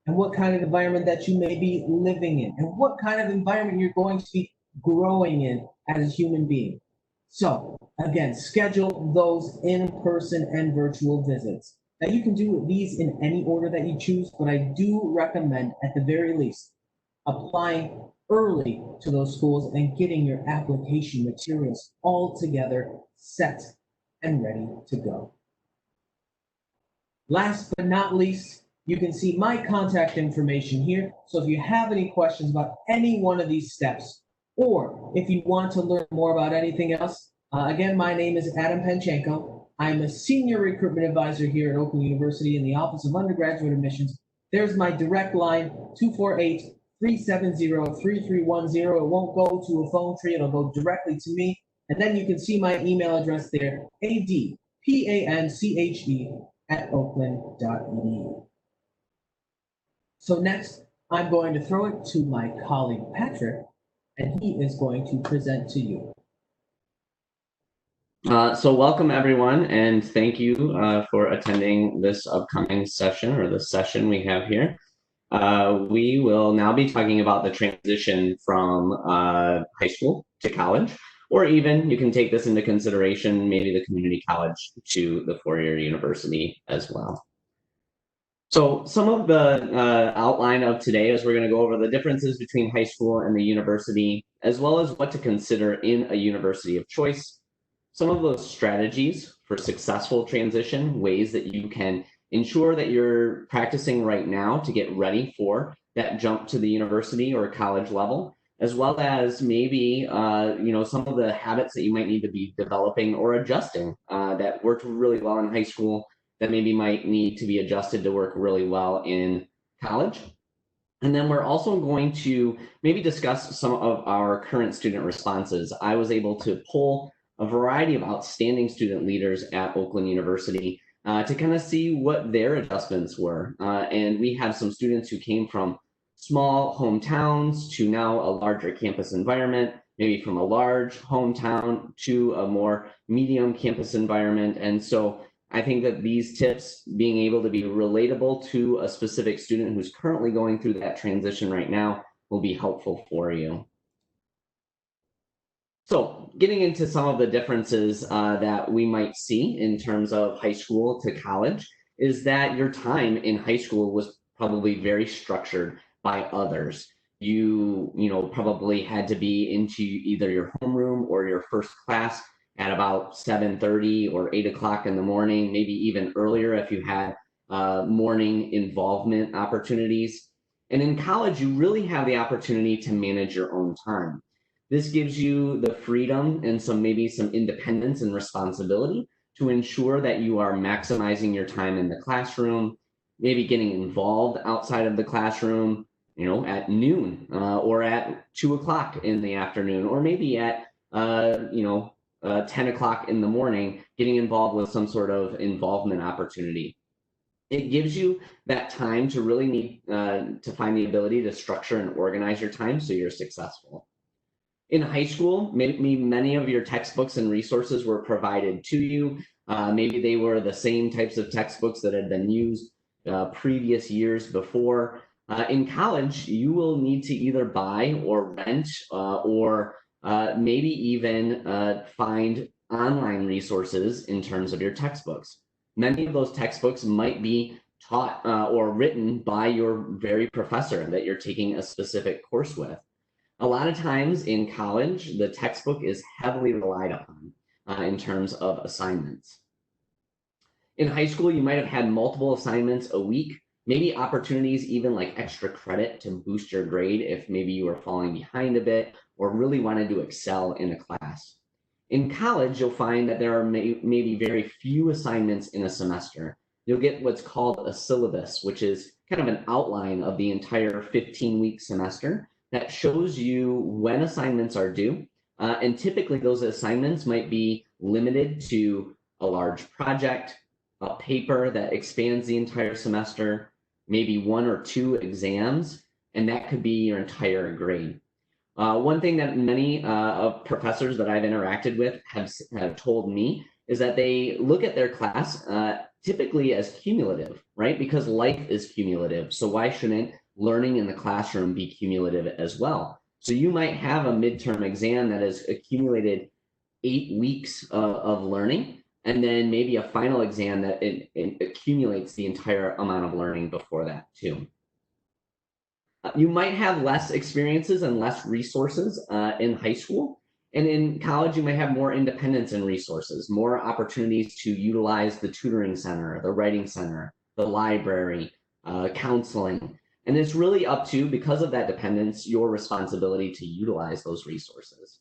and what kind of environment that you may be living in, and what kind of environment you're going to be growing in as a human being. So again, schedule those in-person and virtual visits. Now you can do these in any order that you choose, but I do recommend at the very least applying early to those schools and getting your application materials all together, set and ready to go. Last but not least, you can see my contact information here. So if you have any questions about any one of these steps, or if you want to learn more about anything else, again, my name is Adam Penchenko. I'm a senior recruitment advisor here at Oakland University in the Office of Undergraduate Admissions. There's my direct line, 248-370-3310. It won't go to a phone tree, it'll go directly to me. And then you can see my email address there, adpance@oakland.edu. So next, I'm going to throw it to my colleague Patrick, and he is going to present to you. So welcome everyone, and thank you for attending this upcoming session, or the session we have here. We will now be talking about the transition from high school to college, or even you can take this into consideration, maybe the community college to the four-year university as well. So some of the outline of today is we're going to go over the differences between high school and the university, as well as what to consider in a university of choice, some of those strategies for successful transition, ways that you can ensure that you're practicing right now to get ready for that jump to the university or college level, as well as maybe some of the habits that you might need to be developing or adjusting that worked really well in high school that maybe might need to be adjusted to work really well in college. And then we're also going to maybe discuss some of our current student responses. I was able to pull a variety of outstanding student leaders at Oakland University to kind of see what their adjustments were. And we have some students who came from small hometowns to now a larger campus environment, maybe from a large hometown to a more medium campus environment. And so I think that these tips, being able to be relatable to a specific student who's currently going through that transition right now, will be helpful for you. So getting into some of the differences that we might see in terms of high school to college is that your time in high school was probably very structured by others. You probably had to be into either your homeroom or your first class at about 7:30 or 8 o'clock in the morning, maybe even earlier if you had morning involvement opportunities. And in college, you really have the opportunity to manage your own time. This gives you the freedom and maybe some independence and responsibility to ensure that you are maximizing your time in the classroom, maybe getting involved outside of the classroom, at noon or at 2 o'clock in the afternoon, or maybe at 10 o'clock in the morning, getting involved with some sort of involvement opportunity. It gives you that time to really need to find the ability to structure and organize your time so you're successful. In high school, maybe many of your textbooks and resources were provided to you. Maybe they were the same types of textbooks that had been used previous years before. In college, you will need to either buy or rent or maybe even find online resources in terms of your textbooks. Many of those textbooks might be taught or written by your very professor that you're taking a specific course with. A lot of times in college, the textbook is heavily relied upon in terms of assignments. In high school, you might have had multiple assignments a week, maybe opportunities even like extra credit to boost your grade if maybe you were falling behind a bit or really wanted to excel in a class. In college, you'll find that there are maybe very few assignments in a semester. you'll get what's called a syllabus, which is kind of an outline of the entire 15-week semester that shows you when assignments are due. And typically those assignments might be limited to a large project, a paper that expands the entire semester, maybe 1 or 2 exams, and that could be your entire grade. One thing that many of professors that I've interacted with have told me is that they look at their class typically as cumulative, right? Because life is cumulative. So why shouldn't learning in the classroom be cumulative as well? So you might have a midterm exam that has accumulated 8 weeks of learning, and then maybe a final exam that it accumulates the entire amount of learning before that too. You might have less experiences and less resources in high school. And in college, you might have more independence and resources, more opportunities to utilize the tutoring center, the writing center, the library, counseling. And it's really up to, because of that dependence, your responsibility to utilize those resources.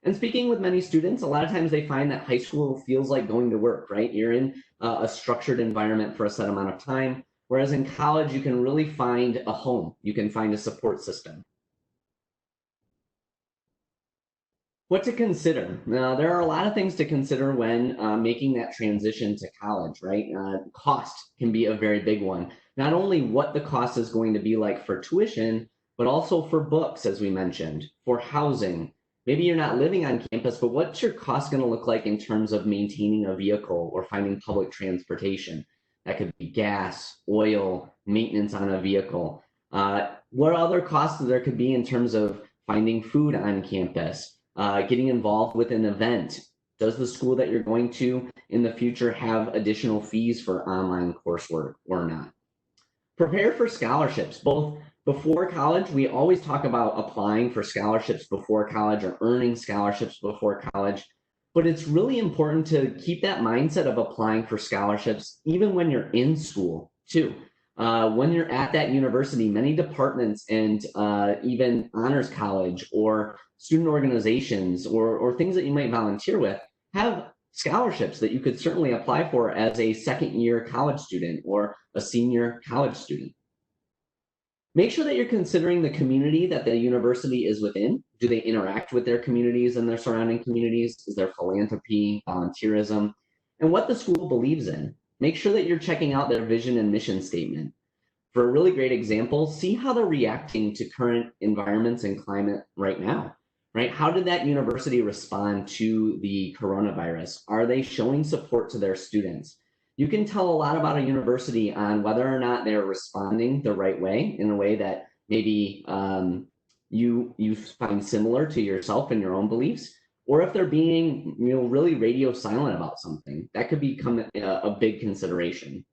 And speaking with many students, a lot of times they find that high school feels like going to work, right? You're in a structured environment for a set amount of time, whereas in college, you can really find a home. You can find a support system. What to consider? Now, there are a lot of things to consider when making that transition to college, right? Cost can be a very big one. Not only what the cost is going to be like for tuition, but also for books, as we mentioned, for housing. Maybe you're not living on campus, but what's your cost going to look like in terms of maintaining a vehicle or finding public transportation? That could be gas, oil, maintenance on a vehicle. What other costs there could be in terms of finding food on campus? Getting involved with an event. Does the school that you're going to in the future have additional fees for online coursework or not? Prepare for scholarships. Both before college, we always talk about applying for scholarships before college or earning scholarships before college, but it's really important to keep that mindset of applying for scholarships even when you're in school too. When you're at that university, many departments and even honors college or student organizations or things that you might volunteer with have scholarships that you could certainly apply for as a second-year college student or a senior college student. Make sure that you're considering the community that the university is within. Do they interact with their communities and their surrounding communities? Is there philanthropy, volunteerism, and what the school believes in? Make sure that you're checking out their vision and mission statement. For a really great example, see how they're reacting to current environments and climate right now, right? How did that university respond to the coronavirus? Are they showing support to their students? You can tell a lot about a university on whether or not they're responding the right way, in a way that maybe you find similar to yourself and your own beliefs, or if they're being really radio silent about something. That could become a big consideration.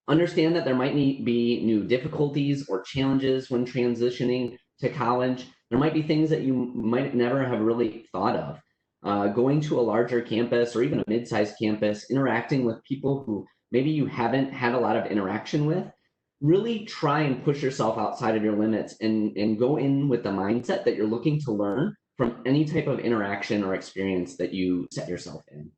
Understand that there might be new difficulties or challenges when transitioning to college. There might be things that you might never have really thought of. Going to a larger campus or even a mid-sized campus, interacting with people who maybe you haven't had a lot of interaction with, really try and push yourself outside of your limits and go in with the mindset that you're looking to learn from any type of interaction or experience that you set yourself in.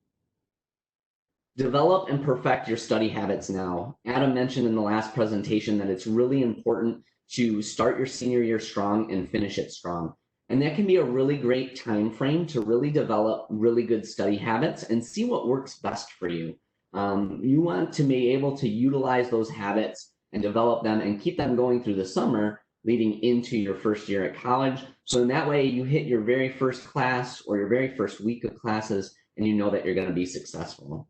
Develop and perfect your study habits now. Adam mentioned in the last presentation that it's really important to start your senior year strong and finish it strong. And that can be a really great time frame to really develop really good study habits and see what works best for you. You want to be able to utilize those habits and develop them and keep them going through the summer leading into your first year at college. So in that way, you hit your very first class or your very first week of classes, and you know that you're going to be successful.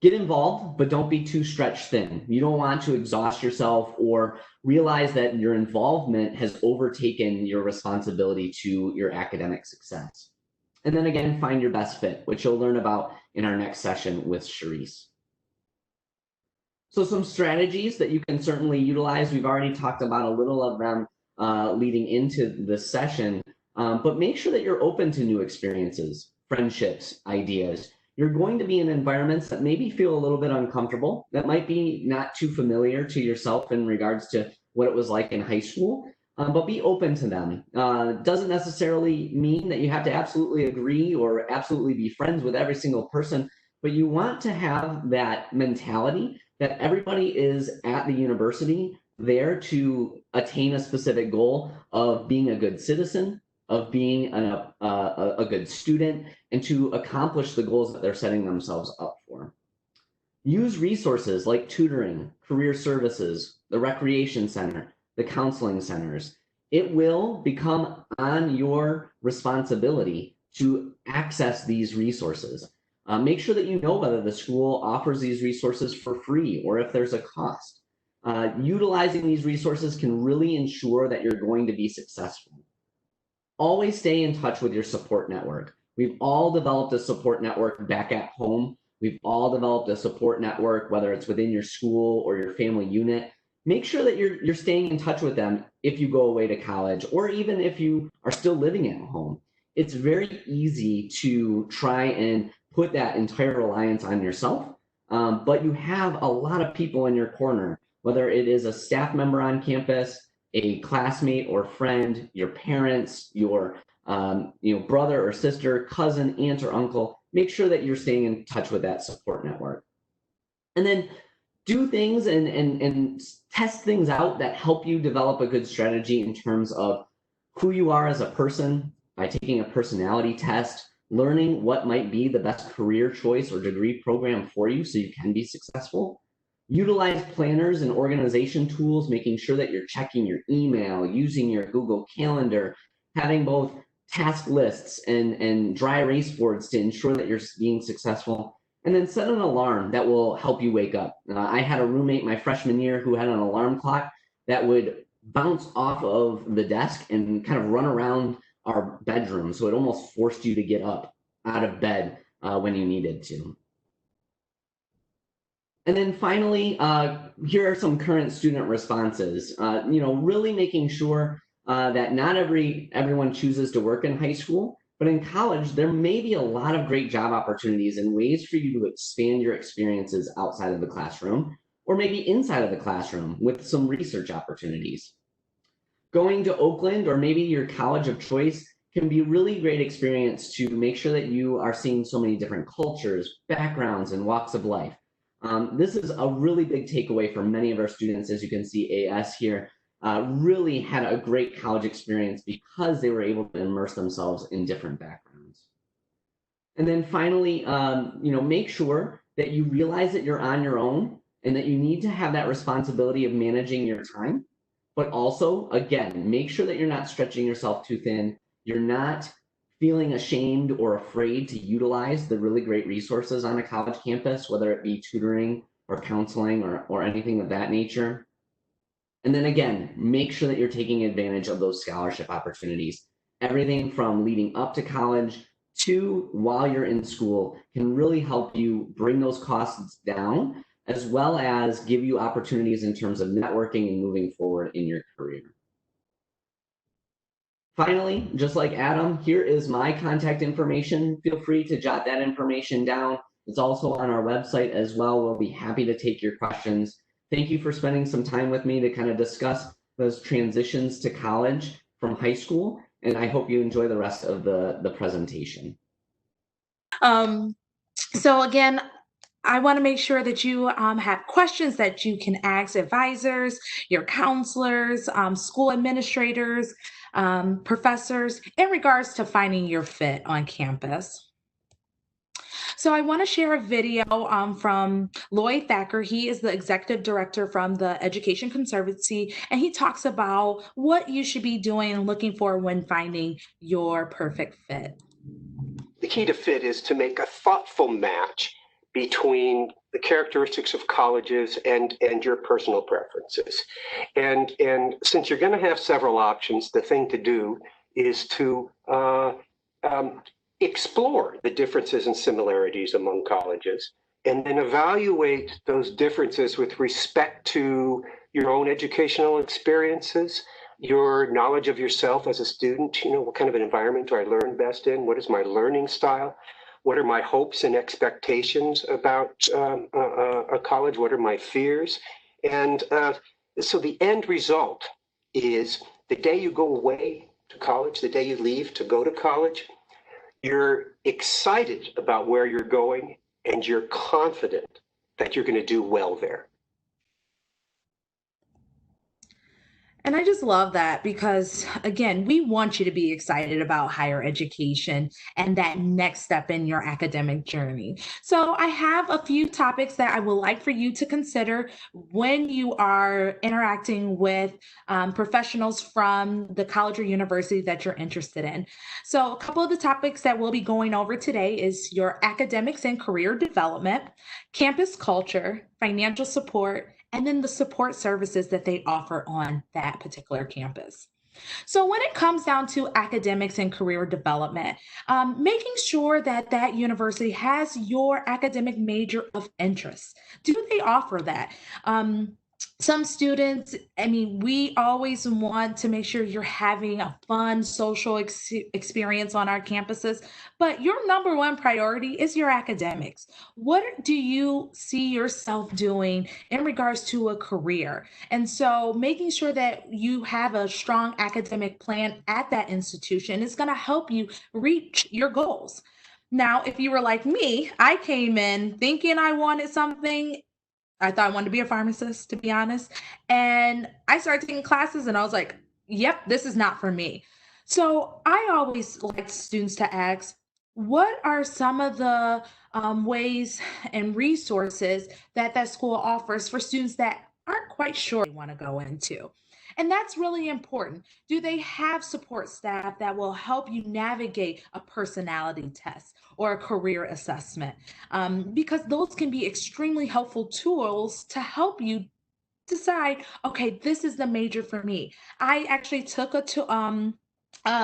Get involved, but don't be too stretched thin. You don't want to exhaust yourself or realize that your involvement has overtaken your responsibility to your academic success. And then again, find your best fit, which you'll learn about in our next session with Charisse. So some strategies that you can certainly utilize. We've already talked about a little of them leading into this session, but make sure that you're open to new experiences, friendships, ideas. You're going to be in environments that maybe feel a little bit uncomfortable, that might be not too familiar to yourself in regards to what it was like in high school, but be open to them. Doesn't necessarily mean that you have to absolutely agree or absolutely be friends with every single person, but you want to have that mentality that everybody is at the university there to attain a specific goal of being a good citizen, of being a good student, and to accomplish the goals that they're setting themselves up for. Use resources like tutoring, career services, the recreation center, the counseling centers. It will become on your responsibility to access these resources. Make sure that you know whether the school offers these resources for free or if there's a cost. Utilizing these resources can really ensure that you're going to be successful. Always stay in touch with your support network. We've all developed a support network back at home. We've all developed a support network, whether it's within your school or your family unit. Make sure that you're staying in touch with them if you go away to college, or even if you are still living at home. It's very easy to try and put that entire reliance on yourself, but you have a lot of people in your corner, whether it is a staff member on campus, a classmate or friend, your parents, your brother or sister, cousin, aunt or uncle. Make sure that you're staying in touch with that support network. And then do things and test things out that help you develop a good strategy in terms of who you are as a person by taking a personality test, learning what might be the best career choice or degree program for you so you can be successful. Utilize planners and organization tools, making sure that you're checking your email, using your Google Calendar, having both task lists and dry erase boards to ensure that you're being successful. And then set an alarm that will help you wake up. I had a roommate my freshman year who had an alarm clock that would bounce off of the desk and kind of run around our bedroom. So it almost forced you to get up out of bed when you needed to. And then finally, here are some current student responses. Really making sure that not everyone chooses to work in high school, but in college, there may be a lot of great job opportunities and ways for you to expand your experiences outside of the classroom, or maybe inside of the classroom with some research opportunities. Going to Oakland or maybe your college of choice can be a really great experience to make sure that you are seeing so many different cultures, backgrounds, and walks of life. This is a really big takeaway for many of our students. As you can see, AS here really had a great college experience because they were able to immerse themselves in different backgrounds. And then finally, make sure that you realize that you're on your own and that you need to have that responsibility of managing your time. But also, again, make sure that you're not stretching yourself too thin. You're not feeling ashamed or afraid to utilize the really great resources on a college campus, whether it be tutoring or counseling or anything of that nature. And then again, make sure that you're taking advantage of those scholarship opportunities. Everything from leading up to college to while you're in school can really help you bring those costs down, as well as give you opportunities in terms of networking and moving forward in your career. Finally, just like Adam, here is my contact information. Feel free to jot that information down. It's also on our website as well. We'll be happy to take your questions. Thank you for spending some time with me to kind of discuss those transitions to college from high school, and I hope you enjoy the rest of the presentation. So again, I want to make sure that you have questions that you can ask advisors, your counselors, school administrators, professors in regards to finding your fit on campus. So I want to share a video from Lloyd Thacker. He is the executive director from the Education Conservancy, and he talks about what you should be doing and looking for when finding your perfect fit. The key to fit is to make a thoughtful match between the characteristics of colleges and your personal preferences. And since you're going to have several options, the thing to do is to explore the differences and similarities among colleges, and then evaluate those differences with respect to your own educational experiences, your knowledge of yourself as a student. What kind of an environment do I learn best in? What is my learning style? What are my hopes and expectations about a college? What are my fears? And so the end result is the day you go away to college, the day you leave to go to college, you're excited about where you're going and you're confident that you're going to do well there. And I just love that because, again, we want you to be excited about higher education and that next step in your academic journey. So, I have a few topics that I would like for you to consider when you are interacting with professionals from the college or university that you're interested in. So, a couple of the topics that we'll be going over today is your academics and career development, campus culture, financial support, and then the support services that they offer on that particular campus. So when it comes down to academics and career development, making sure that that university has your academic major of interest. Do they offer that? Some students, we always want to make sure you're having a fun social experience on our campuses, but your number one priority is your academics. What do you see yourself doing in regards to a career? And so making sure that you have a strong academic plan at that institution is going to help you reach your goals. Now, if you were like me, I came in thinking I wanted something. I thought I wanted to be a pharmacist, to be honest. And I started taking classes and I was like, yep, this is not for me. So I always like students to ask, what are some of the ways and resources that that school offers for students that aren't quite sure they want to go into? And that's really important. Do they have support staff that will help you navigate a personality test or a career assessment? Because those can be extremely helpful tools to help you decide, okay, this is the major for me. I actually took a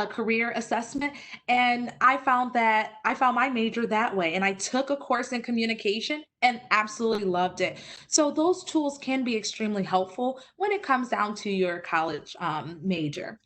career assessment and I found my major that way, and I took a course in communication and absolutely loved it. So those tools can be extremely helpful when it comes down to your college major.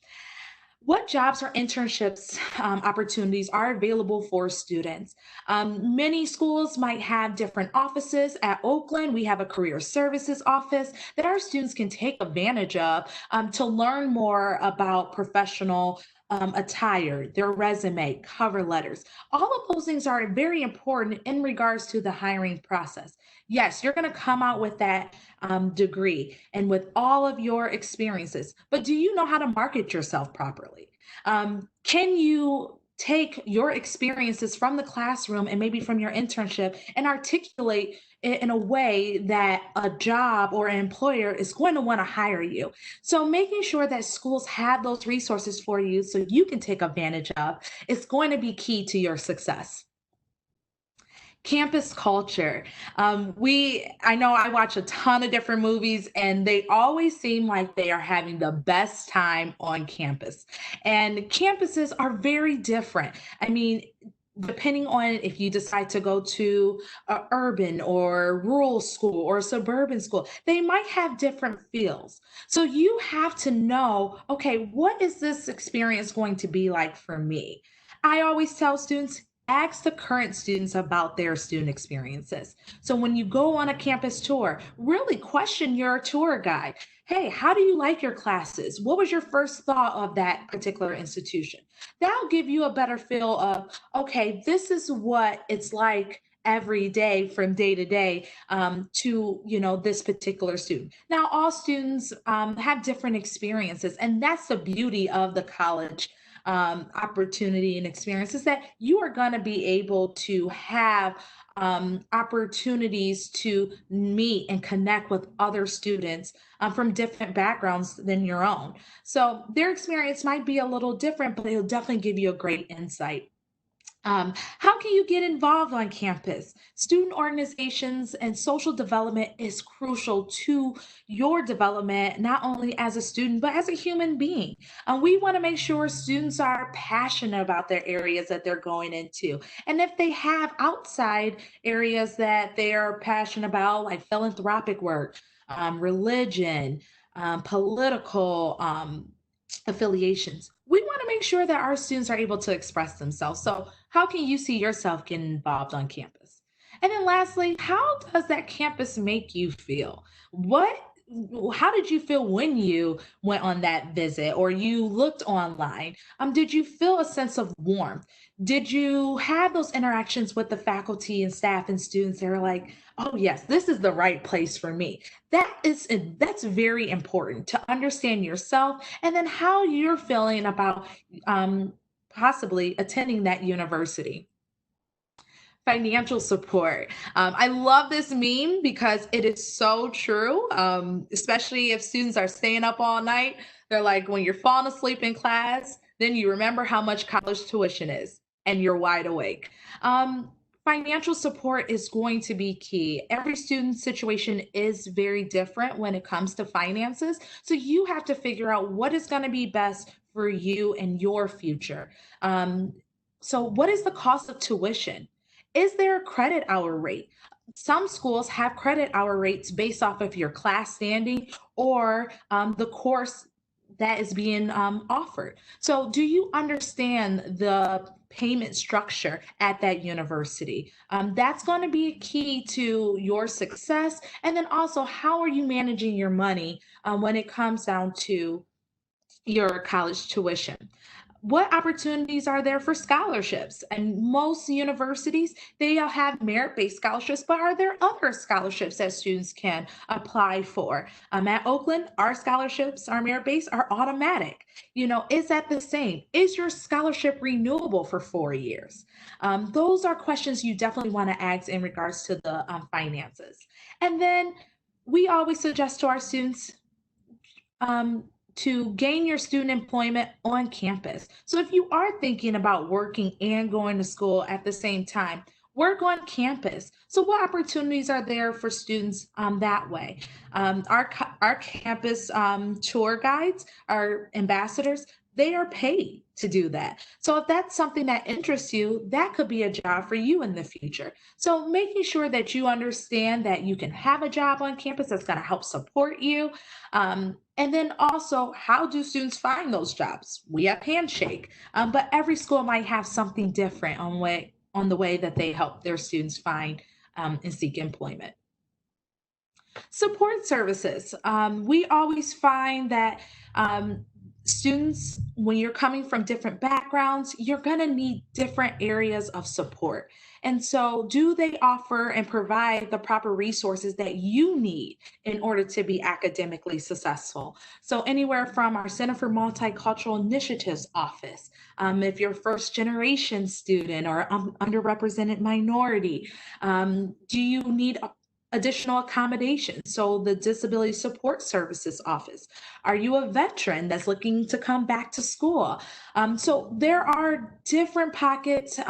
What jobs or internships opportunities are available for students? Many schools might have different offices. At Oakland, we have a career services office that our students can take advantage of to learn more about professional attire, their resume, cover letters. All of those things are very important in regards to the hiring process. Yes, you're going to come out with that degree and with all of your experiences, but do you know how to market yourself properly? Can you take your experiences from the classroom and maybe from your internship and articulate it in a way that a job or an employer is going to want to hire you? So making sure that schools have those resources for you so you can take advantage of is going to be key to your success. Campus culture. I know I watch a ton of different movies and they always seem like they are having the best time on campus. And campuses are very different. Depending on if you decide to go to an urban or rural school or suburban school, they might have different feels. So you have to know, okay, what is this experience going to be like for me? I always tell students, ask the current students about their student experiences. So when you go on a campus tour, really question your tour guide. Hey, how do you like your classes? What was your first thought of that particular institution? That'll give you a better feel of, okay, this is what it's like every day from day to day to this particular student. Now all students have different experiences, and that's the beauty of the college opportunity and experiences, that you are going to be able to have opportunities to meet and connect with other students from different backgrounds than your own. So their experience might be a little different, but it'll definitely give you a great insight. How can you get involved on campus? Student organizations and social development is crucial to your development, not only as a student, but as a human being. We want to make sure students are passionate about their areas that they're going into. And if they have outside areas that they are passionate about, like philanthropic work, religion, political affiliations, we want to make sure that our students are able to express themselves. So how can you see yourself getting involved on campus? And then lastly, how does that campus make you feel? What how did you feel when you went on that visit or you looked online? Did you feel a sense of warmth? Did you have those interactions with the faculty and staff and students that are like, oh yes, this is the right place for me? That's very important to understand yourself and then how you're feeling about possibly attending that university. Financial support. I love this meme because it is so true, especially if students are staying up all night. They're like, when you're falling asleep in class, then you remember how much college tuition is and you're wide awake. Financial support is going to be key. Every student's situation is very different when it comes to finances. So you have to figure out what is going to be best for you and your future. So, what is the cost of tuition? Is there a credit hour rate? Some schools have credit hour rates based off of your class standing or the course that is being offered. So, do you understand the payment structure at that university? That's going to be key to your success. And then also, how are you managing your money when it comes down to your college tuition? What opportunities are there for scholarships? And most universities, they all have merit-based scholarships, but are there other scholarships that students can apply for? At Oakland, our scholarships, our merit-based, are automatic. Is that the same? Is your scholarship renewable for 4 years? Those are questions you definitely want to ask in regards to the finances. And then we always suggest to our students, to gain your student employment on campus. So if you are thinking about working and going to school at the same time, work on campus. So what opportunities are there for students that way? Our campus tour guides, our ambassadors, they are paid to do that. So if that's something that interests you, that could be a job for you in the future. So making sure that you understand that you can have a job on campus that's going to help support you. And then also, how do students find those jobs? We have Handshake, but every school might have something different on the way that they help their students find and seek employment. Support services. We always find that students, when you're coming from different backgrounds, you're going to need different areas of support. And so, do they offer and provide the proper resources that you need in order to be academically successful? So, anywhere from our Center for Multicultural Initiatives office, if you're a first generation student or underrepresented minority, do you need additional accommodations? So the Disability Support Services Office. Are you a veteran that's looking to come back to school? So there are different pockets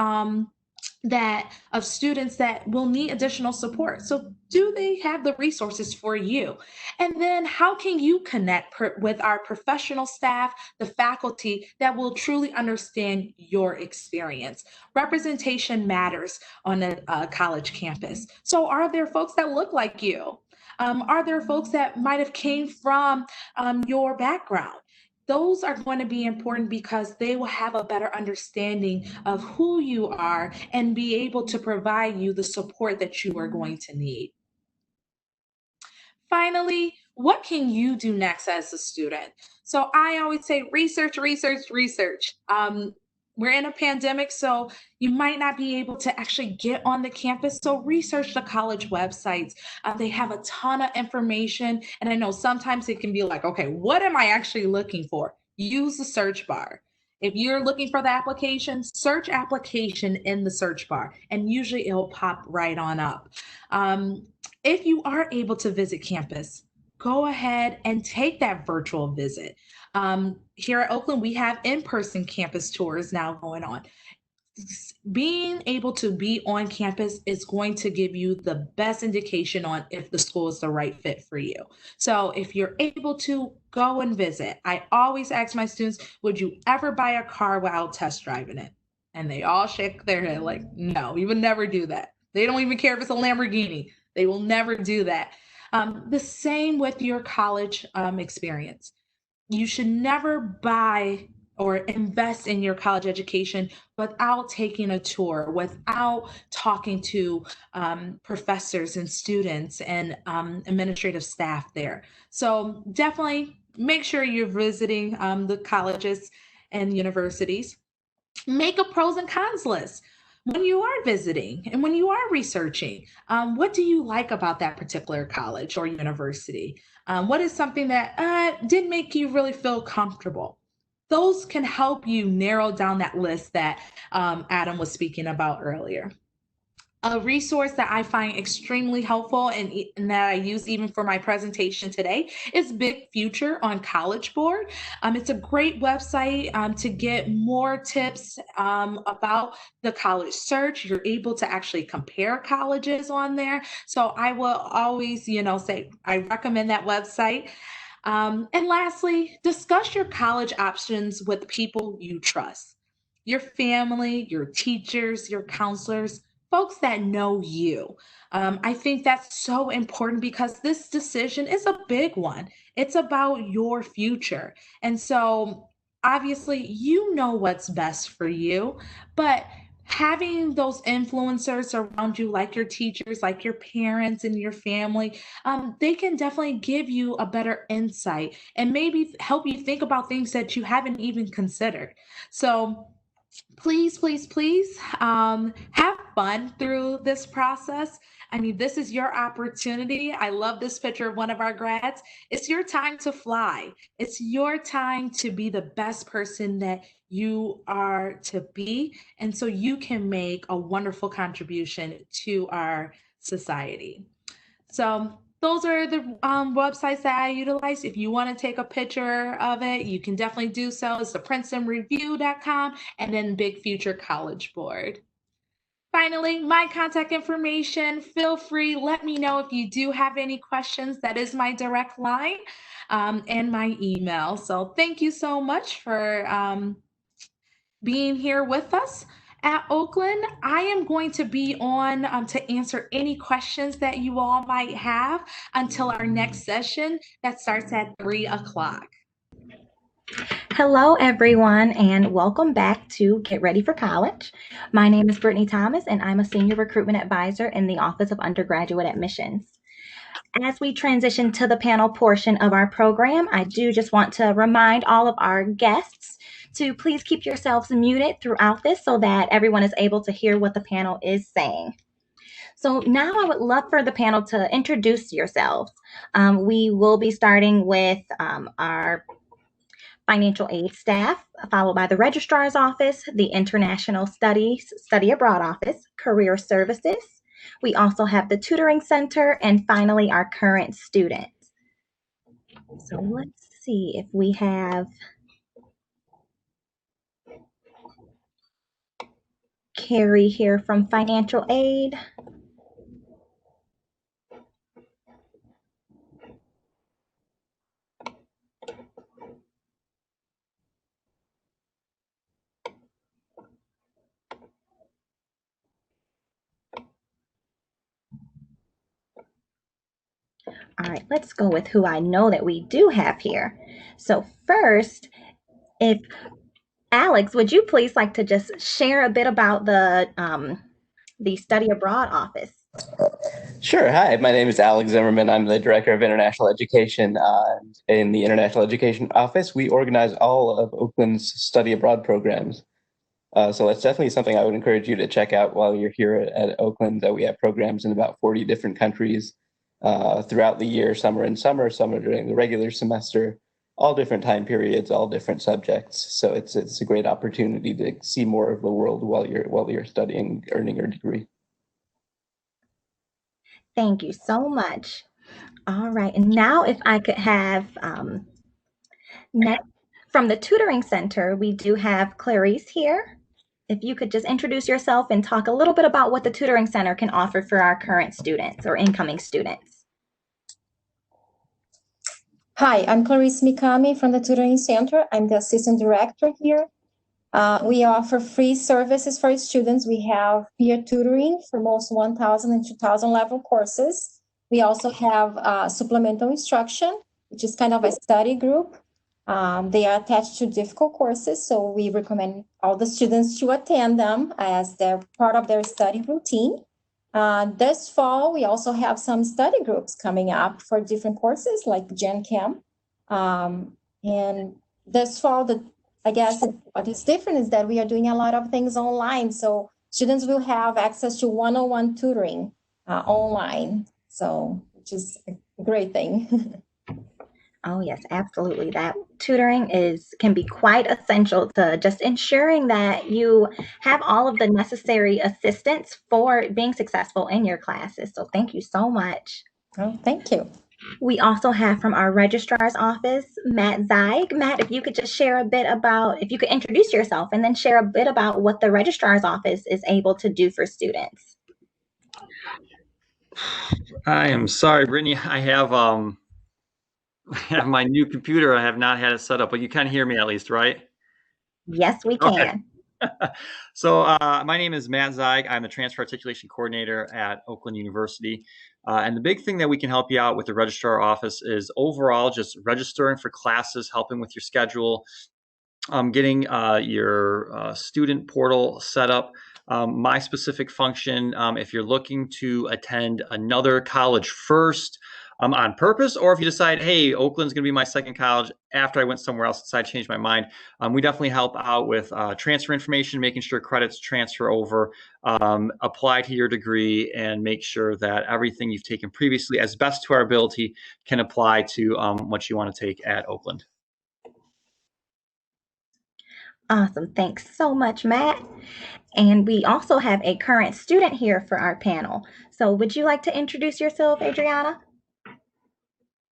of students that will need additional support. So do they have the resources for you? And then how can you connect with our professional staff, the faculty that will truly understand your experience? Representation matters on a college campus. So are there folks that look like you? Are there folks that might have came from your background? Those are going to be important because they will have a better understanding of who you are and be able to provide you the support that you are going to need. Finally, what can you do next as a student? So I always say research, research, research. We're in a pandemic, so you might not be able to actually get on the campus. So research the college websites. They have a ton of information. And I know sometimes it can be like, okay, what am I actually looking for? Use the search bar. If you're looking for the application, search application in the search bar, and usually it'll pop right on up. If you are able to visit campus, go ahead and take that virtual visit. Here at Oakland, we have in-person campus tours now going on. Being able to be on campus is going to give you the best indication on if the school is the right fit for you. So if you're able to go and visit, I always ask my students, would you ever buy a car while test driving it? And they all shake their head like, no, we would never do that. They don't even care if it's a Lamborghini. They will never do that. The same with your college experience. You should never buy or invest in your college education without taking a tour, without talking to professors and students and administrative staff there. So definitely make sure you're visiting the colleges and universities. Make a pros and cons list when you are visiting and when you are researching. What do you like about that particular college or university? What is something that didn't make you really feel comfortable? Those can help you narrow down that list that Adam was speaking about earlier. A resource that I find extremely helpful and that I use even for my presentation today is Big Future on College Board. It's a great website to get more tips about the college search. You're able to actually compare colleges on there. So I will always, say I recommend that website. And lastly, discuss your college options with people you trust. Your family, your teachers, your counselors, folks that know you. I think that's so important because this decision is a big one. It's about your future. And so obviously, you know what's best for you, but having those influencers around you, like your teachers, like your parents and your family, they can definitely give you a better insight and maybe help you think about things that you haven't even considered. So, please, please, please have fun through this process. I mean, this is your opportunity. I love this picture of one of our grads. It's your time to fly. It's your time to be the best person that you are to be. And so you can make a wonderful contribution to our society. So those are the websites that I utilize. If you want to take a picture of it, you can definitely do so. It's the PrincetonReview.com and then Big Future College Board. Finally, my contact information, feel free, let me know if you do have any questions. That is my direct line and my email. So thank you so much for being here with us at Oakland. I am going to be on to answer any questions that you all might have until our next session that starts at 3 o'clock. Hello, everyone, and welcome back to Get Ready for College. My name is Brittany Thomas, and I'm a Senior Recruitment Advisor in the Office of Undergraduate Admissions. As we transition to the panel portion of our program, I do just want to remind all of our guests to please keep yourselves muted throughout this so that everyone is able to hear what the panel is saying. So now I would love for the panel to introduce yourselves. We will be starting with our financial aid staff, followed by the registrar's office, the international study abroad office, career services. We also have the tutoring center, and finally our current students. So let's see if we have Carrie here from financial aid. All right, let's go with who I know that we do have here. So first, if Alex, would you please like to just share a bit about the study abroad office? Sure. Hi, my name is Alex Zimmerman. I'm the Director of International Education in the International Education Office. We organize all of Oakland's study abroad programs. So that's definitely something I would encourage you to check out while you're here at Oakland. We have programs in about 40 different countries throughout the year. Some are in summer, some are during the regular semester, all different time periods, all different subjects. So it's a great opportunity to see more of the world while you're studying, earning your degree. Thank you so much. All right, and now if I could have next from the tutoring center, we do have Clarice here. If you could just introduce yourself and talk a little bit about what the tutoring center can offer for our current students or incoming students. Hi, I'm Clarice Mikami from the Tutoring Center. I'm the Assistant Director here. We offer free services for students. We have peer tutoring for most 1,000 and 2,000 level courses. We also have supplemental instruction, which is kind of a study group. They are attached to difficult courses, so we recommend all the students to attend them as they're part of their study routine. This fall, we also have some study groups coming up for different courses like Gen Chem. And this fall, I guess what is different is that we are doing a lot of things online. So students will have access to one-on-one tutoring online, so which is a great thing. Oh, yes, absolutely. That tutoring can be quite essential to just ensuring that you have all of the necessary assistance for being successful in your classes. So thank you so much. Oh, thank you. We also have from our registrar's office, Matt Zeig. Matt, if you could just share a bit about, if you could introduce yourself and then share a bit about what the registrar's office is able to do for students. I am sorry, Brittany. I have my new computer. I have not had it set up, but you can hear me at least, right? Yes, we Okay. can. So my name is Matt Zeig. I'm the transfer articulation coordinator at Oakland University. And the big thing that we can help you out with the registrar office is overall just registering for classes, helping with your schedule, getting your student portal set up. My specific function, if you're looking to attend another college first on purpose, or if you decide, hey, Oakland's going to be my second college after I went somewhere else, decide to change my mind, we definitely help out with transfer information, making sure credits transfer over, apply to your degree, and make sure that everything you've taken previously, as best to our ability, can apply to what you want to take at Oakland. Awesome. Thanks so much, Matt. And we also have a current student here for our panel. So would you like to introduce yourself, Adriana?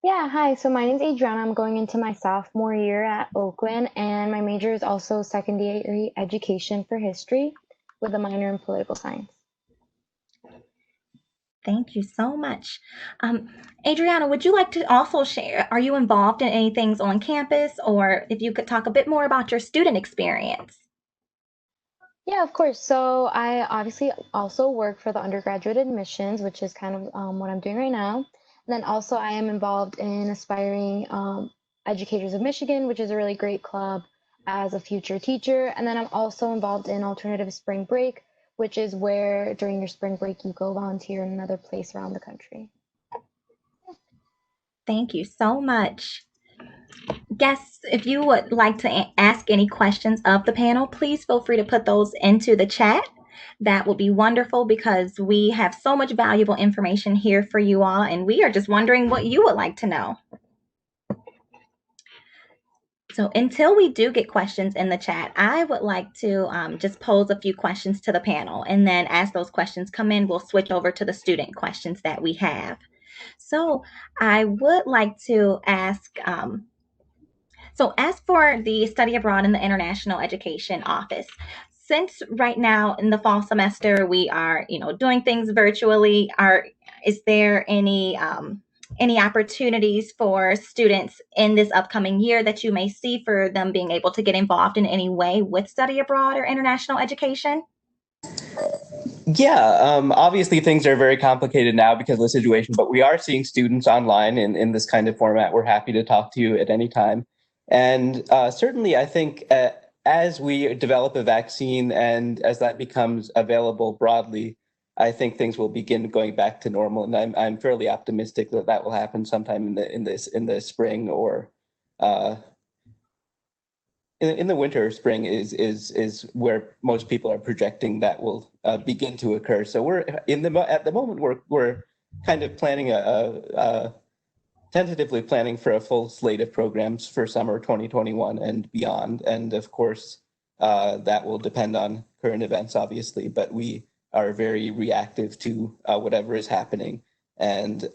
Yeah, hi. So my name's Adriana. I'm going into my sophomore year at Oakland, and my major is also secondary education for history with a minor in political science. Thank you so much. Adriana, would you like to also share, are you involved in any things on campus, or if you could talk a bit more about your student experience? Yeah, of course. So I obviously also work for the undergraduate admissions, which is kind of what I'm doing right now. And then also I am involved in Aspiring Educators of Michigan, which is a really great club as a future teacher. And then I'm also involved in Alternative Spring Break, which is where during your spring break you go volunteer in another place around the country. Thank you so much. Guests, if you would like to ask any questions of the panel, please feel free to put those into the chat. That would be wonderful because we have so much valuable information here for you all, and we are just wondering what you would like to know. So until we do get questions in the chat, I would like to just pose a few questions to the panel. And then as those questions come in, we'll switch over to the student questions that we have. So I would like to ask, so as for the study abroad in the International Education Office, since right now in the fall semester, we are, doing things virtually, is there any opportunities for students in this upcoming year that you may see for them being able to get involved in any way with study abroad or international education? Yeah, obviously things are very complicated now because of the situation, but we are seeing students online in this kind of format. We're happy to talk to you at any time. And certainly, I think as we develop a vaccine and as that becomes available broadly, I think things will begin going back to normal. And I'm fairly optimistic that that will happen sometime in the spring or in the winter or spring is where most people are projecting that will begin to occur. So we're at the moment we're kind of planning tentatively planning for a full slate of programs for summer 2021 and beyond. And of course, that will depend on current events, obviously, but we are very reactive to whatever is happening. And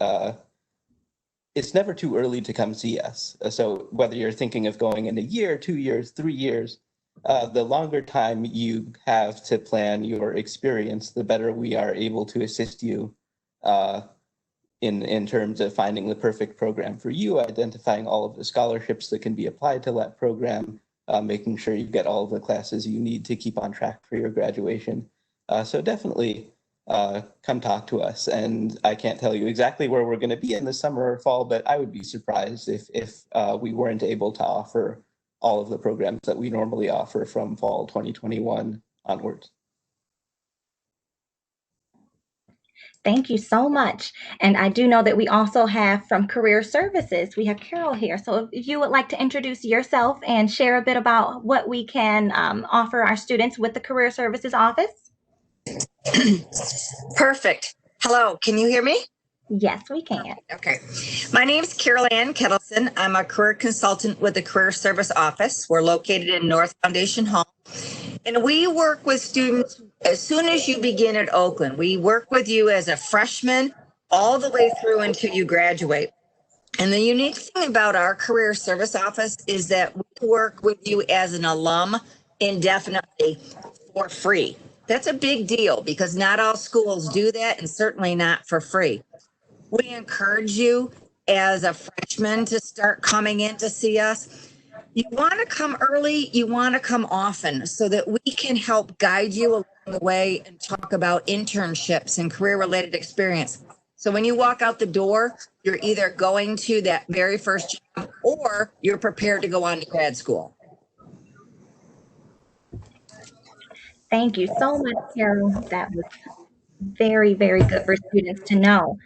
it's never too early to come see us. So whether you're thinking of going in a year, 2 years, 3 years, the longer time you have to plan your experience, the better we are able to assist you in terms of finding the perfect program for you, identifying all of the scholarships that can be applied to that program, making sure you get all of the classes you need to keep on track for your graduation. So definitely come talk to us. And I can't tell you exactly where we're going to be in the summer or fall, but I would be surprised if we weren't able to offer all of the programs that we normally offer from fall 2021 onwards. Thank you so much. And I do know that we also have from Career Services, we have Carol here. So if you would like to introduce yourself and share a bit about what we can offer our students with the Career Services Office. Perfect. Hello, can you hear me? Yes, we can. Okay. My name is Carol Ann Kettleson. I'm a career consultant with the Career Service Office. We're located in North Foundation Hall. And we work with students as soon as you begin at Oakland. We work with you as a freshman all the way through until you graduate. And the unique thing about our Career Service Office is that we work with you as an alum indefinitely for free. That's a big deal because not all schools do that, and certainly not for free. We encourage you as a freshman to start coming in to see us. You want to come early, you want to come often so that we can help guide you along the way and talk about internships and career-related experience. So when you walk out the door, you're either going to that very first job or you're prepared to go on to grad school. Thank you so much, Carol. That was very, very good for students to know.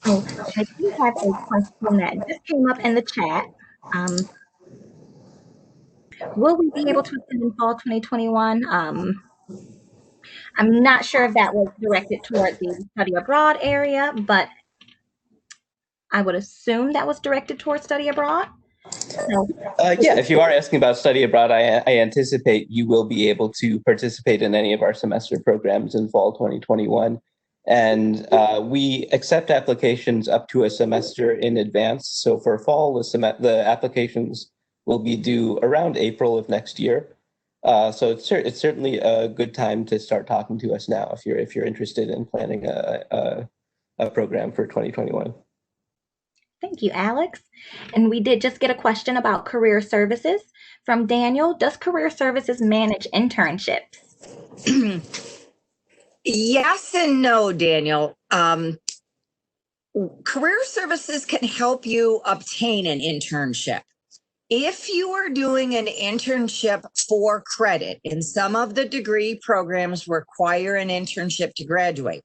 So I do have a question that just came up in the chat. Will we be able to attend in fall 2021? I'm not sure if that was directed toward the study abroad area, but I would assume that was directed toward study abroad. So, yeah, if you are asking about study abroad, I anticipate you will be able to participate in any of our semester programs in fall 2021. And we accept applications up to a semester in advance. So for fall, the applications will be due around April of next year. So it's certainly a good time to start talking to us now if you're interested in planning a program for 2021. Thank you, Alex. And we did just get a question about career services from Daniel. Does career services manage internships? Yes and no, Daniel. Career services can help you obtain an internship. If you are doing an internship for credit, and some of the degree programs require an internship to graduate,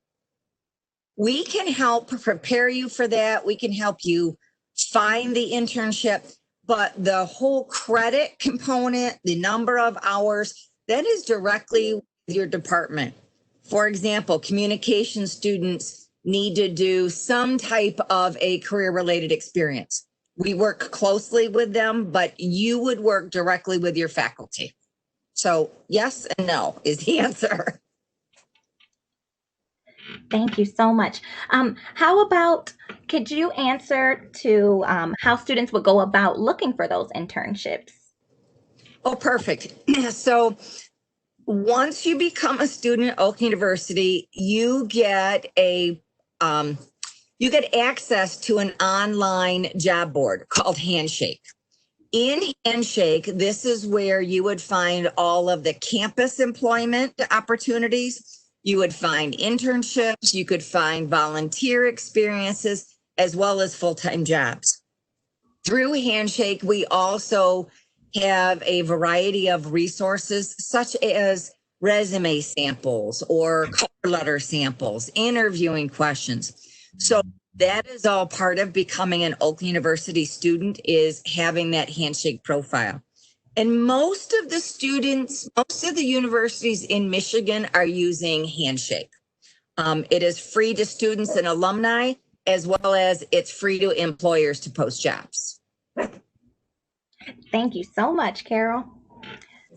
we can help prepare you for that. We can help you find the internship, but the whole credit component, the number of hours, that is directly with your department. For example, communication students need to do some type of a career-related experience. We work closely with them, but you would work directly with your faculty. So yes and no is the answer. Thank you so much. How about, could you answer to how students would go about looking for those internships? Oh, perfect. So once you become a student at Oak University, you get access to an online job board called Handshake. In Handshake, this is where you would find all of the campus employment opportunities. You would find internships, you could find volunteer experiences, as well as full-time jobs. Through Handshake, we also have a variety of resources, such as resume samples or cover letter samples, interviewing questions. So that is all part of becoming an Oak University student, is having that Handshake profile. And most of the universities in Michigan are using Handshake. It is free to students and alumni, as well as it's free to employers to post jobs. Thank you so much, Carol.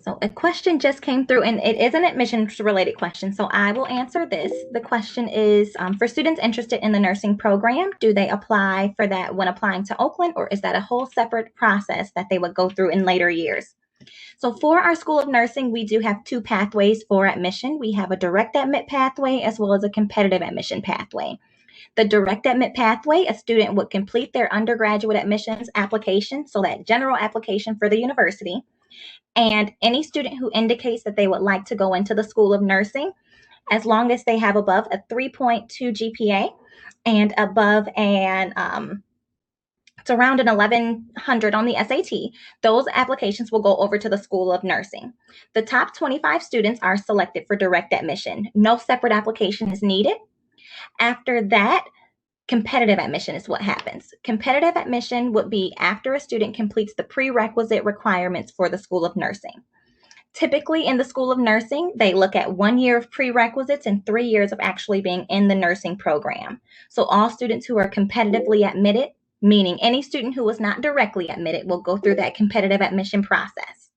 So a question just came through, and it is an admissions related question, so I will answer this. The question is, for students interested in the nursing program, do they apply for that when applying to Oakland, or is that a whole separate process that they would go through in later years? So for our School of Nursing, we do have two pathways for admission. We have a direct admit pathway as well as a competitive admission pathway. The direct admit pathway, a student would complete their undergraduate admissions application, so that general application for the university. And any student who indicates that they would like to go into the School of Nursing, as long as they have above a 3.2 GPA and above it's around an 1100 on the SAT. Those applications will go over to the School of Nursing. The top 25 students are selected for direct admission. No separate application is needed. After that, competitive admission is what happens. Competitive admission would be after a student completes the prerequisite requirements for the School of Nursing. Typically in the School of Nursing, they look at 1 year of prerequisites and 3 years of actually being in the nursing program. So all students who are competitively admitted, meaning any student who was not directly admitted, will go through that competitive admission process.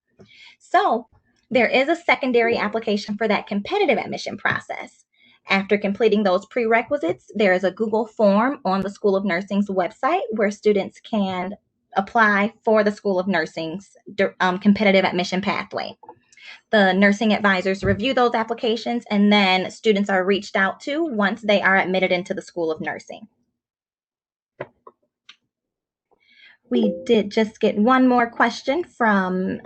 So there is a secondary application for that competitive admission process. After completing those prerequisites, there is a Google form on the School of Nursing's website where students can apply for the School of Nursing's competitive admission pathway. The nursing advisors review those applications, and then students are reached out to once they are admitted into the School of Nursing. We did just get one more question from,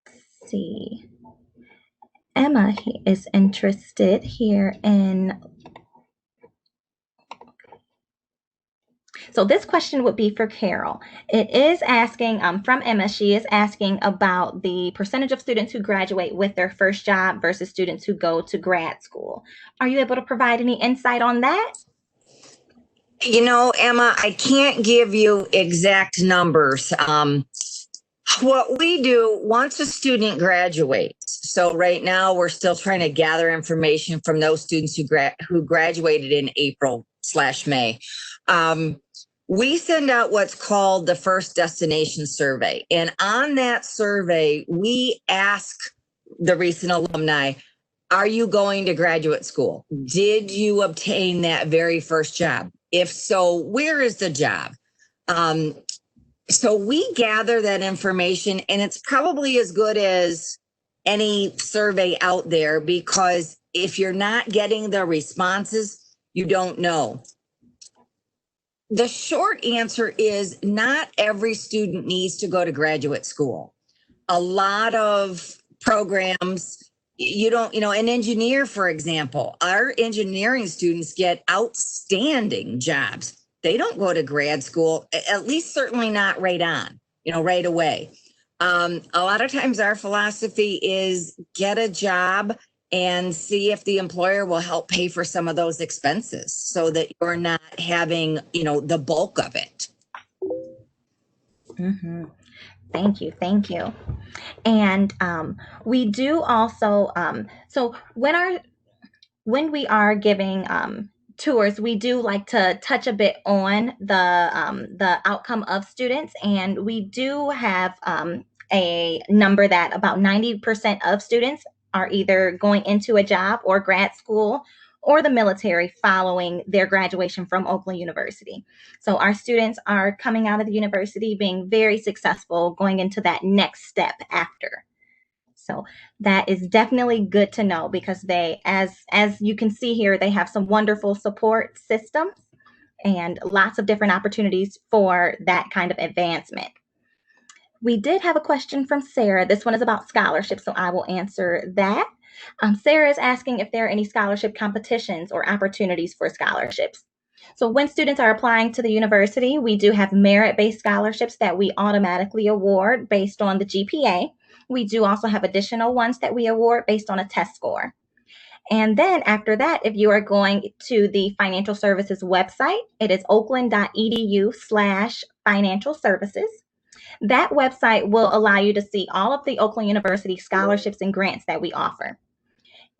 let's see, Emma is interested here in, so this question would be for Carol. It is asking, from Emma, she is asking about the percentage of students who graduate with their first job versus students who go to grad school. Are you able to provide any insight on that? You know, Emma, I can't give you exact numbers. What we do once a student graduates, so right now we're still trying to gather information from those students who graduated in April/May. We send out what's called the first destination survey. And on that survey, we ask the recent alumni, are you going to graduate school? Did you obtain that very first job? If so, where is the job? So we gather that information, and it's probably as good as any survey out there, because if you're not getting the responses, you don't know. The short answer is not every student needs to go to graduate school. A lot of programs, an engineer, for example, our engineering students get outstanding jobs. They don't go to grad school, at least certainly not right away. A lot of times our philosophy is get a job and see if the employer will help pay for some of those expenses so that you're not having, the bulk of it. Mm-hmm. Thank you. And we do also, so when we are giving tours, we do like to touch a bit on the outcome of students, and we do have a number that about 90% of students are either going into a job or grad school or the military following their graduation from Oakland University. So our students are coming out of the university being very successful, going into that next step after. So that is definitely good to know, because they, as you can see here, they have some wonderful support systems and lots of different opportunities for that kind of advancement. We did have a question from Sarah. This one is about scholarships, so I will answer that. Sarah is asking if there are any scholarship competitions or opportunities for scholarships. So when students are applying to the university, we do have merit-based scholarships that we automatically award based on the GPA. We do also have additional ones that we award based on a test score. And then after that, if you are going to the financial services website, it is oakland.edu/financial services. That website will allow you to see all of the Oakland University scholarships and grants that we offer.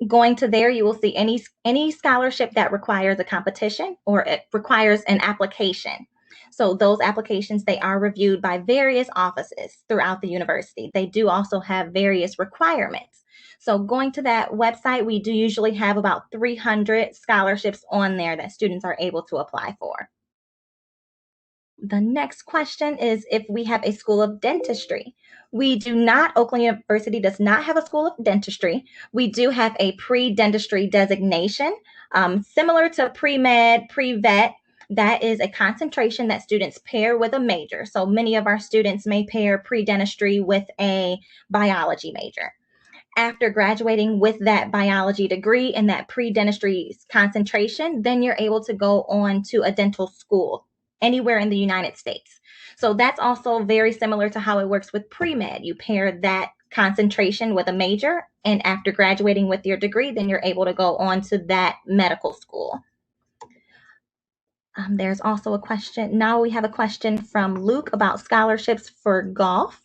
Going to there, you will see any scholarship that requires a competition or it requires an application. So those applications, they are reviewed by various offices throughout the university. They do also have various requirements. So going to that website, we do usually have about 300 scholarships on there that students are able to apply for. The next question is if we have a school of dentistry. We do not, Oakland University does not have a school of dentistry. We do have a pre-dentistry designation, similar to pre-med, pre-vet. That is a concentration that students pair with a major. So many of our students may pair pre-dentistry with a biology major. after graduating with that biology degree and that pre-dentistry concentration, then you're able to go on to a dental school anywhere in the United States. So that's also very similar to how it works with pre-med. You pair that concentration with a major, and after graduating with your degree, then you're able to go on to that medical school. There's also a question. Now we have a question from Luke about scholarships for golf.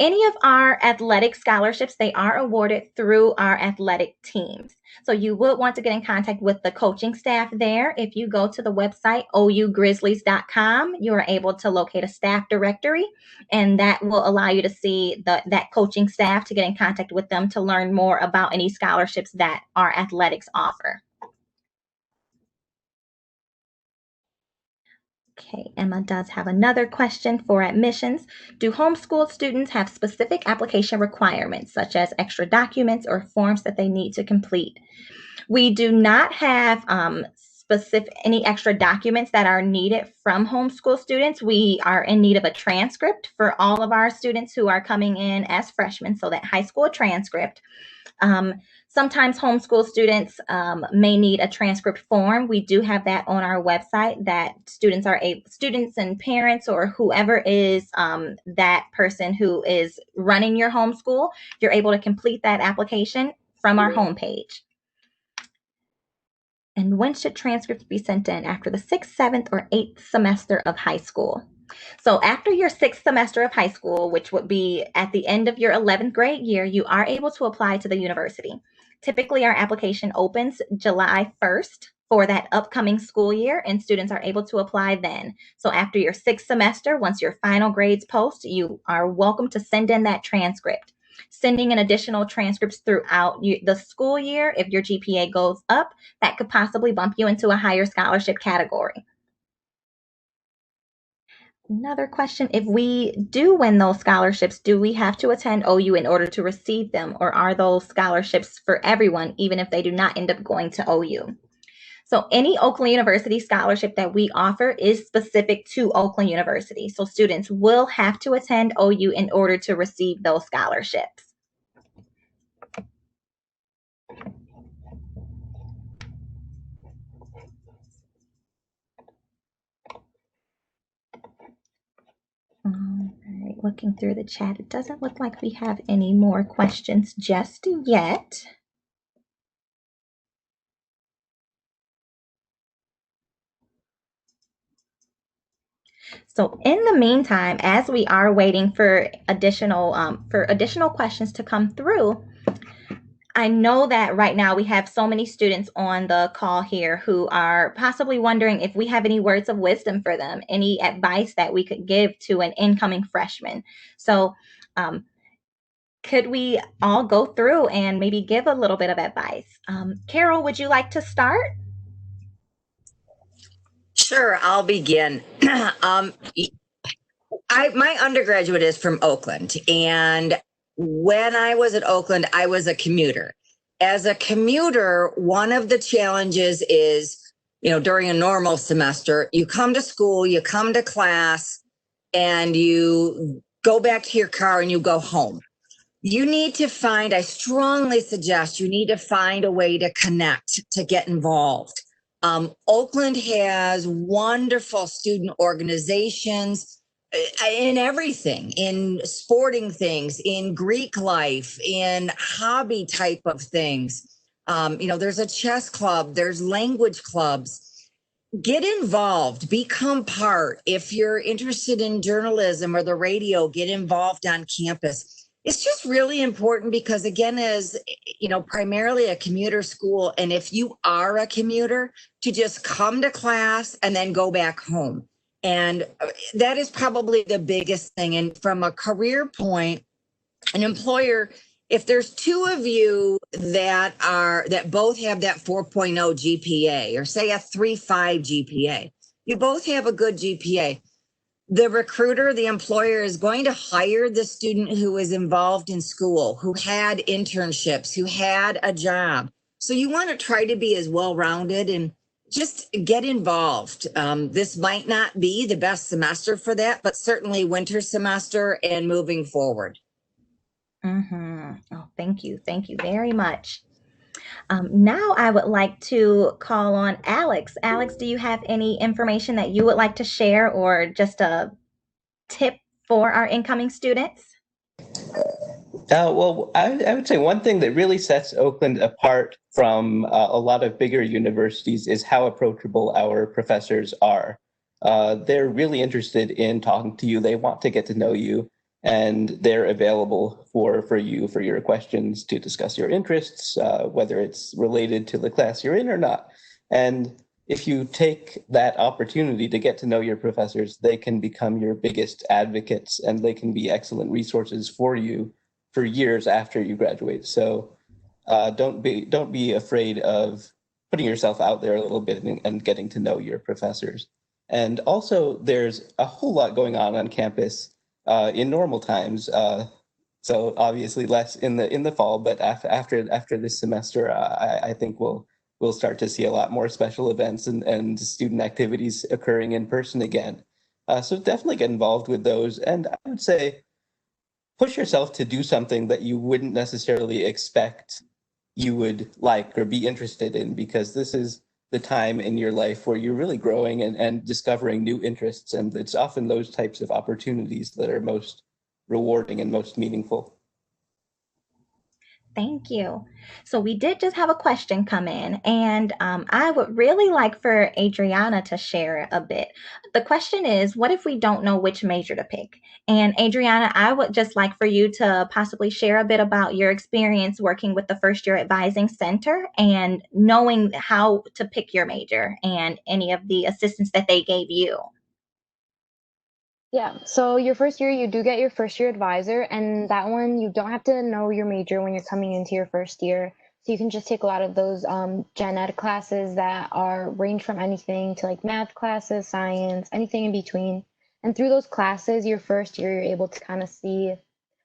Any of our athletic scholarships, they are awarded through our athletic teams. So you would want to get in contact with the coaching staff there. If you go to the website ougrizzlies.com, you are able to locate a staff directory, and that will allow you to see that coaching staff, to get in contact with them to learn more about any scholarships that our athletics offer. Okay, Emma does have another question for admissions. Do homeschool students have specific application requirements, such as extra documents or forms that they need to complete? We do not have any extra documents that are needed from homeschool students. We are in need of a transcript for all of our students who are coming in as freshmen, so that high school transcript. Sometimes homeschool students may need a transcript form. We do have that on our website, that students and parents, or whoever is that person who is running your homeschool, you're able to complete that application from our homepage. And when should transcripts be sent in? After the 6th, 7th, or 8th semester of high school? So after your 6th semester of high school, which would be at the end of your 11th grade year, you are able to apply to the university. Typically, our application opens July 1st for that upcoming school year, and students are able to apply then. So after your 6th semester, once your final grades post, you are welcome to send in that transcript. Sending in additional transcripts throughout the school year, if your GPA goes up, that could possibly bump you into a higher scholarship category. Another question, if we do win those scholarships, do we have to attend OU in order to receive them, or are those scholarships for everyone, even if they do not end up going to OU? So any Oakland University scholarship that we offer is specific to Oakland University. So students will have to attend OU in order to receive those scholarships. All right, looking through the chat, it doesn't look like we have any more questions just yet. So in the meantime, as we are waiting for additional questions to come through, I know that right now we have so many students on the call here who are possibly wondering if we have any words of wisdom for them, any advice that we could give to an incoming freshman. So could we all go through and maybe give a little bit of advice? Carol, would you like to start? Sure, I'll begin. My undergraduate is from Oakland, and when I was at Oakland, I was a commuter. As a commuter, one of the challenges is, during a normal semester, you come to school, you come to class, and you go back to your car and you go home. You need to I strongly suggest you need to find a way to connect, to get involved. Oakland has wonderful student organizations in everything, in sporting things, in Greek life, in hobby type of things. There's a chess club, there's language clubs. Get involved, become part. If you're interested in journalism or the radio, get involved on campus. It's just really important because, again, as primarily a commuter school, and if you are a commuter, to just come to class and then go back home. And that is probably the biggest thing. And from a career point, an employer, if there's two of you that both have that 4.0 GPA, or say a 3.5 GPA, you both have a good GPA. The recruiter, the employer, is going to hire the student who is involved in school, who had internships, who had a job. So you want to try to be as well-rounded and just get involved. This might not be the best semester for that, but certainly winter semester and moving forward. Oh, thank you. Thank you very much. Now I would like to call on Alex. Alex, do you have any information that you would like to share or just a tip for our incoming students? Well, I would say one thing that really sets Oakland apart from a lot of bigger universities is how approachable our professors are. They're really interested in talking to you. They want to get to know you, and they're available for you for your questions to discuss your interests, whether it's related to the class you're in or not. And if you take that opportunity to get to know your professors, they can become your biggest advocates, and they can be excellent resources for you for years after you graduate. So don't be afraid of putting yourself out there a little bit and getting to know your professors. And also, there's a whole lot going on campus in normal times. So obviously less in the fall, but after this semester, I think we'll start to see a lot more special events and student activities occurring in person again. So definitely get involved with those. And I would say, push yourself to do something that you wouldn't necessarily expect you would like or be interested in, because this is the time in your life where you're really growing and discovering new interests. And it's often those types of opportunities that are most rewarding and most meaningful. Thank you. So we did just have a question come in, and I would really like for Adriana to share a bit. The question is, what if we don't know which major to pick? And Adriana, I would just like for you to possibly share a bit about your experience working with the First Year Advising Center and knowing how to pick your major and any of the assistance that they gave you. Yeah, so your first year, you do get your first year advisor, and that one, you don't have to know your major when you're coming into your first year. So you can just take a lot of those gen ed classes that are range from anything to like math classes, science, anything in between. And through those classes, your first year, you're able to kind of see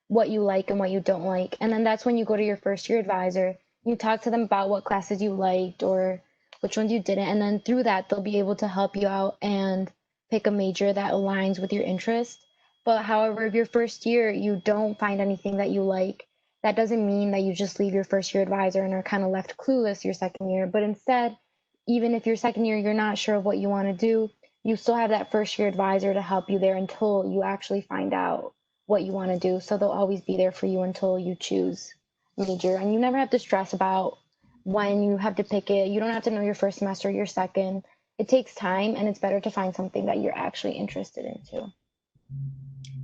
what you like and what you don't like. And then that's when you go to your first year advisor, you talk to them about what classes you liked or which ones you didn't. And then through that, they'll be able to help you out and pick a major that aligns with your interest. But however, if your first year you don't find anything that you like, that doesn't mean that you just leave your first year advisor and are kind of left clueless your second year. But instead, even if your second year you're not sure of what you want to do, you still have that first year advisor to help you there until you actually find out what you want to do. So they'll always be there for you until you choose major. And you never have to stress about when you have to pick it. You don't have to know your first semester, your second. It takes time, and it's better to find something that you're actually interested in too.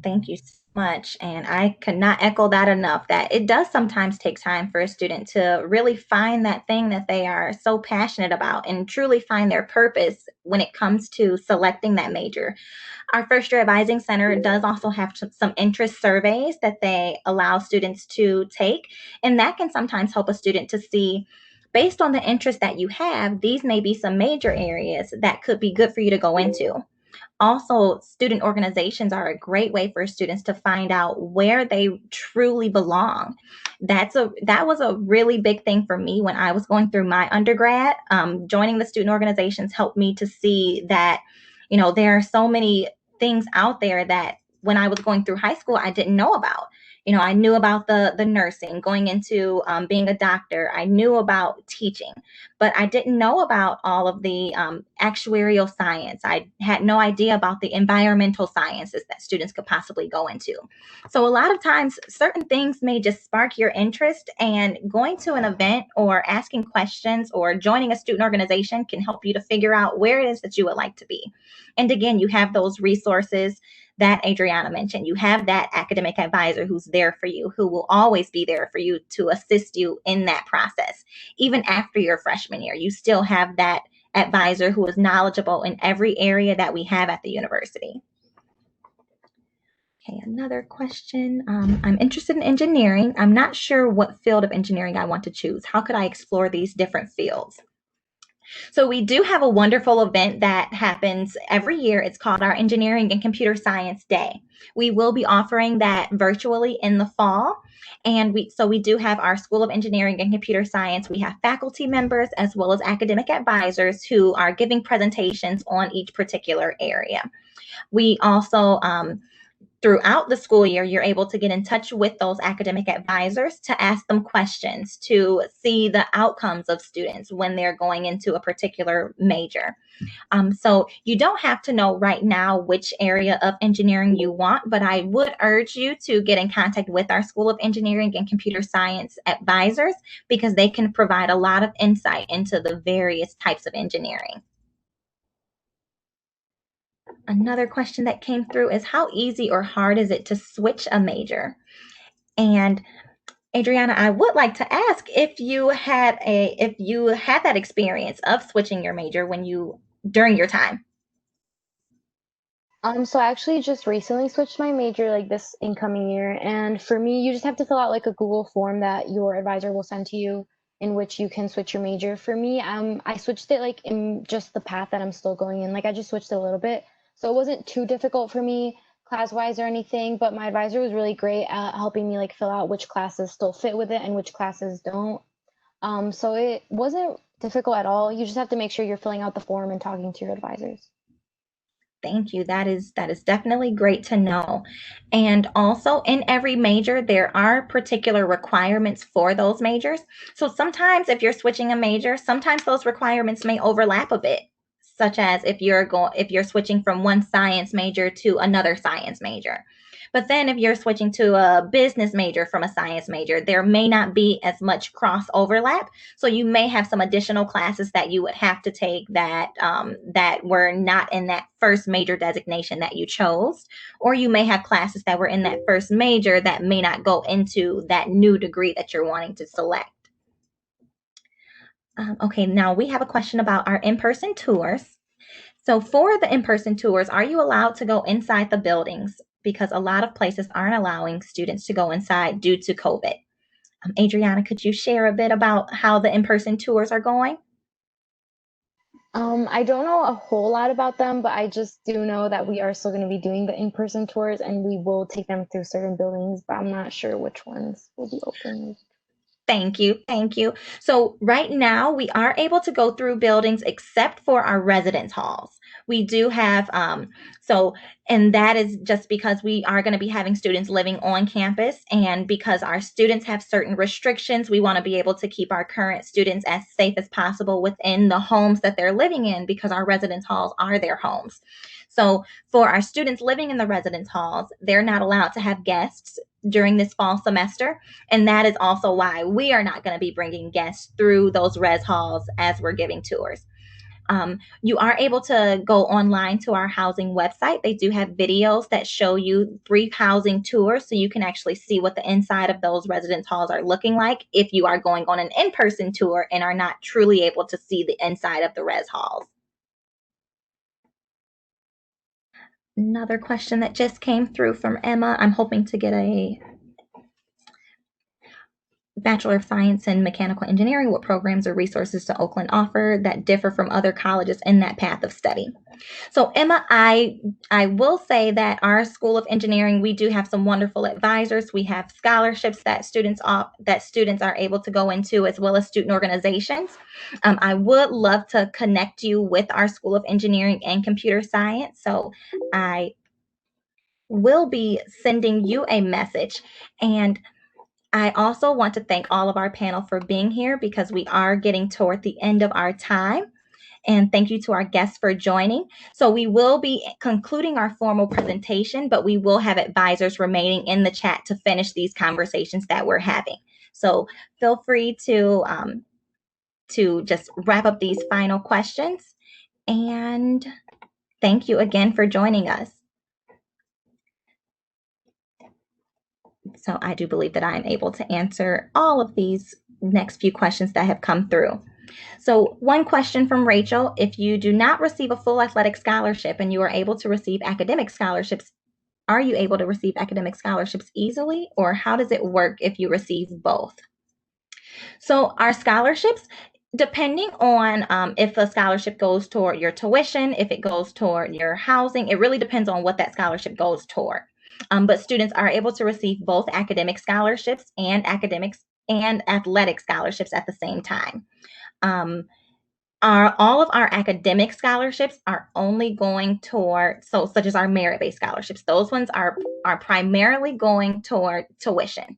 Thank you so much. And I could not echo that enough, that it does sometimes take time for a student to really find that thing that they are so passionate about and truly find their purpose when it comes to selecting that major. Our First Year Advising Center does also have some interest surveys that they allow students to take, and that can sometimes help a student to see, based on the interest that you have, these may be some major areas that could be good for you to go into. Also, student organizations are a great way for students to find out where they truly belong. That was a really big thing for me when I was going through my undergrad. Joining the student organizations helped me to see that, there are so many things out there that when I was going through high school, I didn't know about. I knew about the nursing, going into being a doctor. I knew about teaching, but I didn't know about all of the actuarial science. I had no idea about the environmental sciences that students could possibly go into. So a lot of times, certain things may just spark your interest, and going to an event or asking questions or joining a student organization can help you to figure out where it is that you would like to be. And again, you have those resources that Adriana mentioned. You have that academic advisor who's there for you, who will always be there for you to assist you in that process. Even after your freshman year, you still have that advisor who is knowledgeable in every area that we have at the university. Okay, another question. I'm interested in engineering. I'm not sure what field of engineering I want to choose. How could I explore these different fields? So we do have a wonderful event that happens every year. It's called our Engineering and Computer Science Day. We will be offering that virtually in the fall. And we do have our School of Engineering and Computer Science. We have faculty members as well as academic advisors who are giving presentations on each particular area. We also, throughout the school year, you're able to get in touch with those academic advisors to ask them questions, to see the outcomes of students when they're going into a particular major. So you don't have to know right now which area of engineering you want, but I would urge you to get in contact with our School of Engineering and Computer Science advisors, because they can provide a lot of insight into the various types of engineering. Another question that came through is, how easy or hard is it to switch a major? And Adriana, I would like to ask if you had that experience of switching your major during your time. So I actually just recently switched my major like this incoming year, and for me, you just have to fill out like a Google form that your advisor will send to you in which you can switch your major. For me, I switched it like in just the path that I'm still going in. Like I just switched a little bit, so it wasn't too difficult for me class-wise or anything, but my advisor was really great at helping me like fill out which classes still fit with it and which classes don't. So it wasn't difficult at all. You just have to make sure you're filling out the form and talking to your advisors. Thank you. That is definitely great to know. And also, in every major, there are particular requirements for those majors. So sometimes if you're switching a major, sometimes those requirements may overlap a bit, such as if you're switching from one science major to another science major. But then if you're switching to a business major from a science major, there may not be as much cross overlap. So you may have some additional classes that you would have to take that were not in that first major designation that you chose, or you may have classes that were in that first major that may not go into that new degree that you're wanting to select. Okay, now we have a question about our in-person tours. So for the in-person tours, are you allowed to go inside the buildings? Because a lot of places aren't allowing students to go inside due to COVID. Adriana, could you share a bit about how the in-person tours are going? I don't know a whole lot about them, but I just do know that we are still going to be doing the in-person tours, and we will take them through certain buildings, but I'm not sure which ones will be open. Thank you. Thank you. So right now we are able to go through buildings except for our residence halls. We do have, and that is just because we are going to be having students living on campus, and because our students have certain restrictions, we want to be able to keep our current students as safe as possible within the homes that they're living in, because our residence halls are their homes. So for our students living in the residence halls, they're not allowed to have guests during this fall semester. And that is also why we are not going to be bringing guests through those res halls as we're giving tours. You are able to go online to our housing website. They do have videos that show you brief housing tours, so you can actually see what the inside of those residence halls are looking like if you are going on an in-person tour and are not truly able to see the inside of the res halls. Another question that just came through from Emma. I'm hoping to get a Bachelor of Science in Mechanical Engineering. What programs or resources does Oakland offer that differ from other colleges in that path of study? So Emma, I will say that our School of Engineering, we do have some wonderful advisors. We have scholarships that students are able to go into, as well as student organizations. I would love to connect you with our School of Engineering and Computer Science. So I will be sending you a message. And I also want to thank all of our panel for being here, because we are getting toward the end of our time. And thank you to our guests for joining. So we will be concluding our formal presentation, but we will have advisors remaining in the chat to finish these conversations that we're having. So feel free to just wrap up these final questions. And thank you again for joining us. So I do believe that I am able to answer all of these next few questions that have come through. So one question from Rachel: if you do not receive a full athletic scholarship and you are able to receive academic scholarships, are you able to receive academic scholarships easily, or how does it work if you receive both? So our scholarships, depending on if the scholarship goes toward your tuition, if it goes toward your housing, it really depends on what that scholarship goes toward. But students are able to receive both academic scholarships and athletic scholarships at the same time. all of our academic scholarships are only going toward, such as our merit-based scholarships. Those ones are primarily going toward tuition.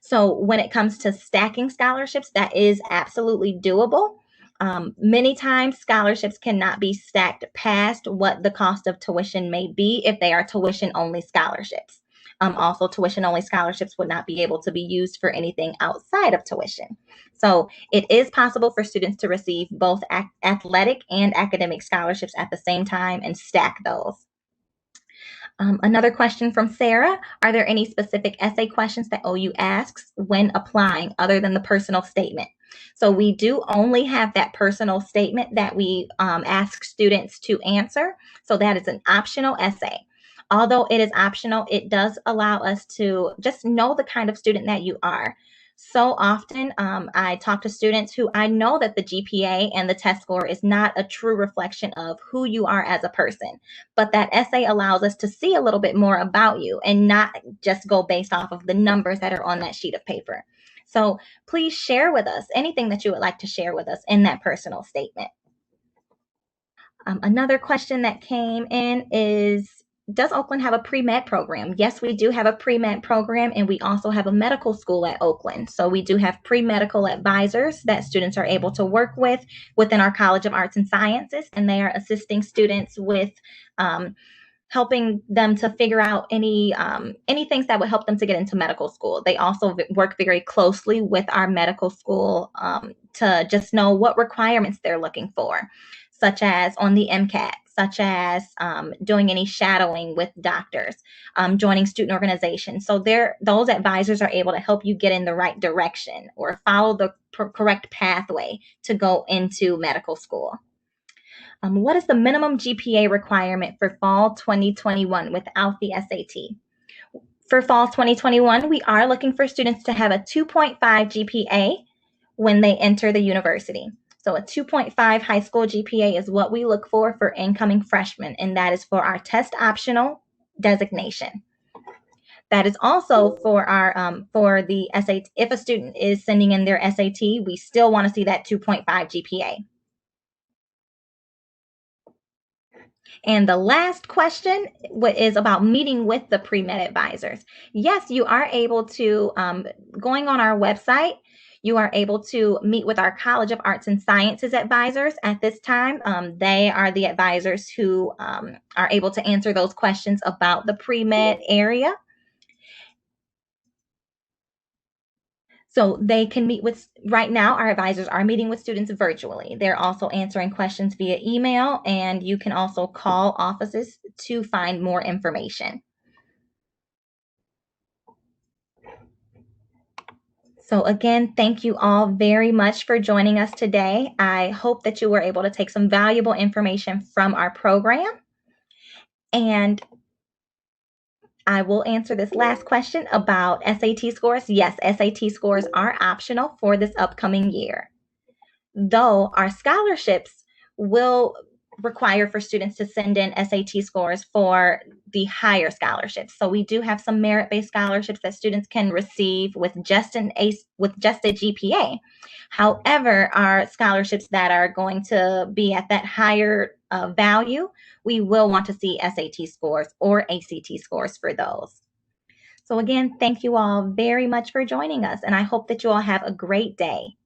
So when it comes to stacking scholarships, that is absolutely doable. Many times scholarships cannot be stacked past what the cost of tuition may be if they are tuition-only scholarships. Also, tuition-only scholarships would not be able to be used for anything outside of tuition. So it is possible for students to receive both athletic and academic scholarships at the same time and stack those. Another question from Sarah: are there any specific essay questions that OU asks when applying other than the personal statement? So we do only have that personal statement that we ask students to answer. So that is an optional essay. Although it is optional, it does allow us to just know the kind of student that you are. So often I talk to students who I know that the GPA and the test score is not a true reflection of who you are as a person, but that essay allows us to see a little bit more about you and not just go based off of the numbers that are on that sheet of paper. So please share with us anything that you would like to share with us in that personal statement. Another question that came in is, does Oakland have a pre-med program? Yes, we do have a pre-med program, and we also have a medical school at Oakland. So we do have pre-medical advisors that students are able to work with within our College of Arts and Sciences, and they are assisting students with helping them to figure out any things that would help them to get into medical school. They also work very closely with our medical school to just know what requirements they're looking for, such as on the MCAT, such as doing any shadowing with doctors, joining student organizations. So those advisors are able to help you get in the right direction or follow the correct pathway to go into medical school. What is the minimum GPA requirement for fall 2021 without the SAT? For fall 2021, we are looking for students to have a 2.5 GPA when they enter the university. So a 2.5 high school GPA is what we look for incoming freshmen, and that is for our test optional designation. That is also for the SAT. If a student is sending in their SAT, we still want to see that 2.5 GPA. And the last question is about meeting with the pre-med advisors. Yes, you are able to, going on our website, you are able to meet with our College of Arts and Sciences advisors at this time. They are the advisors who are able to answer those questions about the pre-med area. So they can meet with, right now, our advisors are meeting with students virtually. They're also answering questions via email, and you can also call offices to find more information. So again, thank you all very much for joining us today. I hope that you were able to take some valuable information from our program. And I will answer this last question about SAT scores. Yes, SAT scores are optional for this upcoming year, though our scholarships will require for students to send in SAT scores for the higher scholarships. So we do have some merit-based scholarships that students can receive with just a GPA. However, our scholarships that are going to be at that higher value, we will want to see SAT scores or ACT scores for those. So again, thank you all very much for joining us, and I hope that you all have a great day.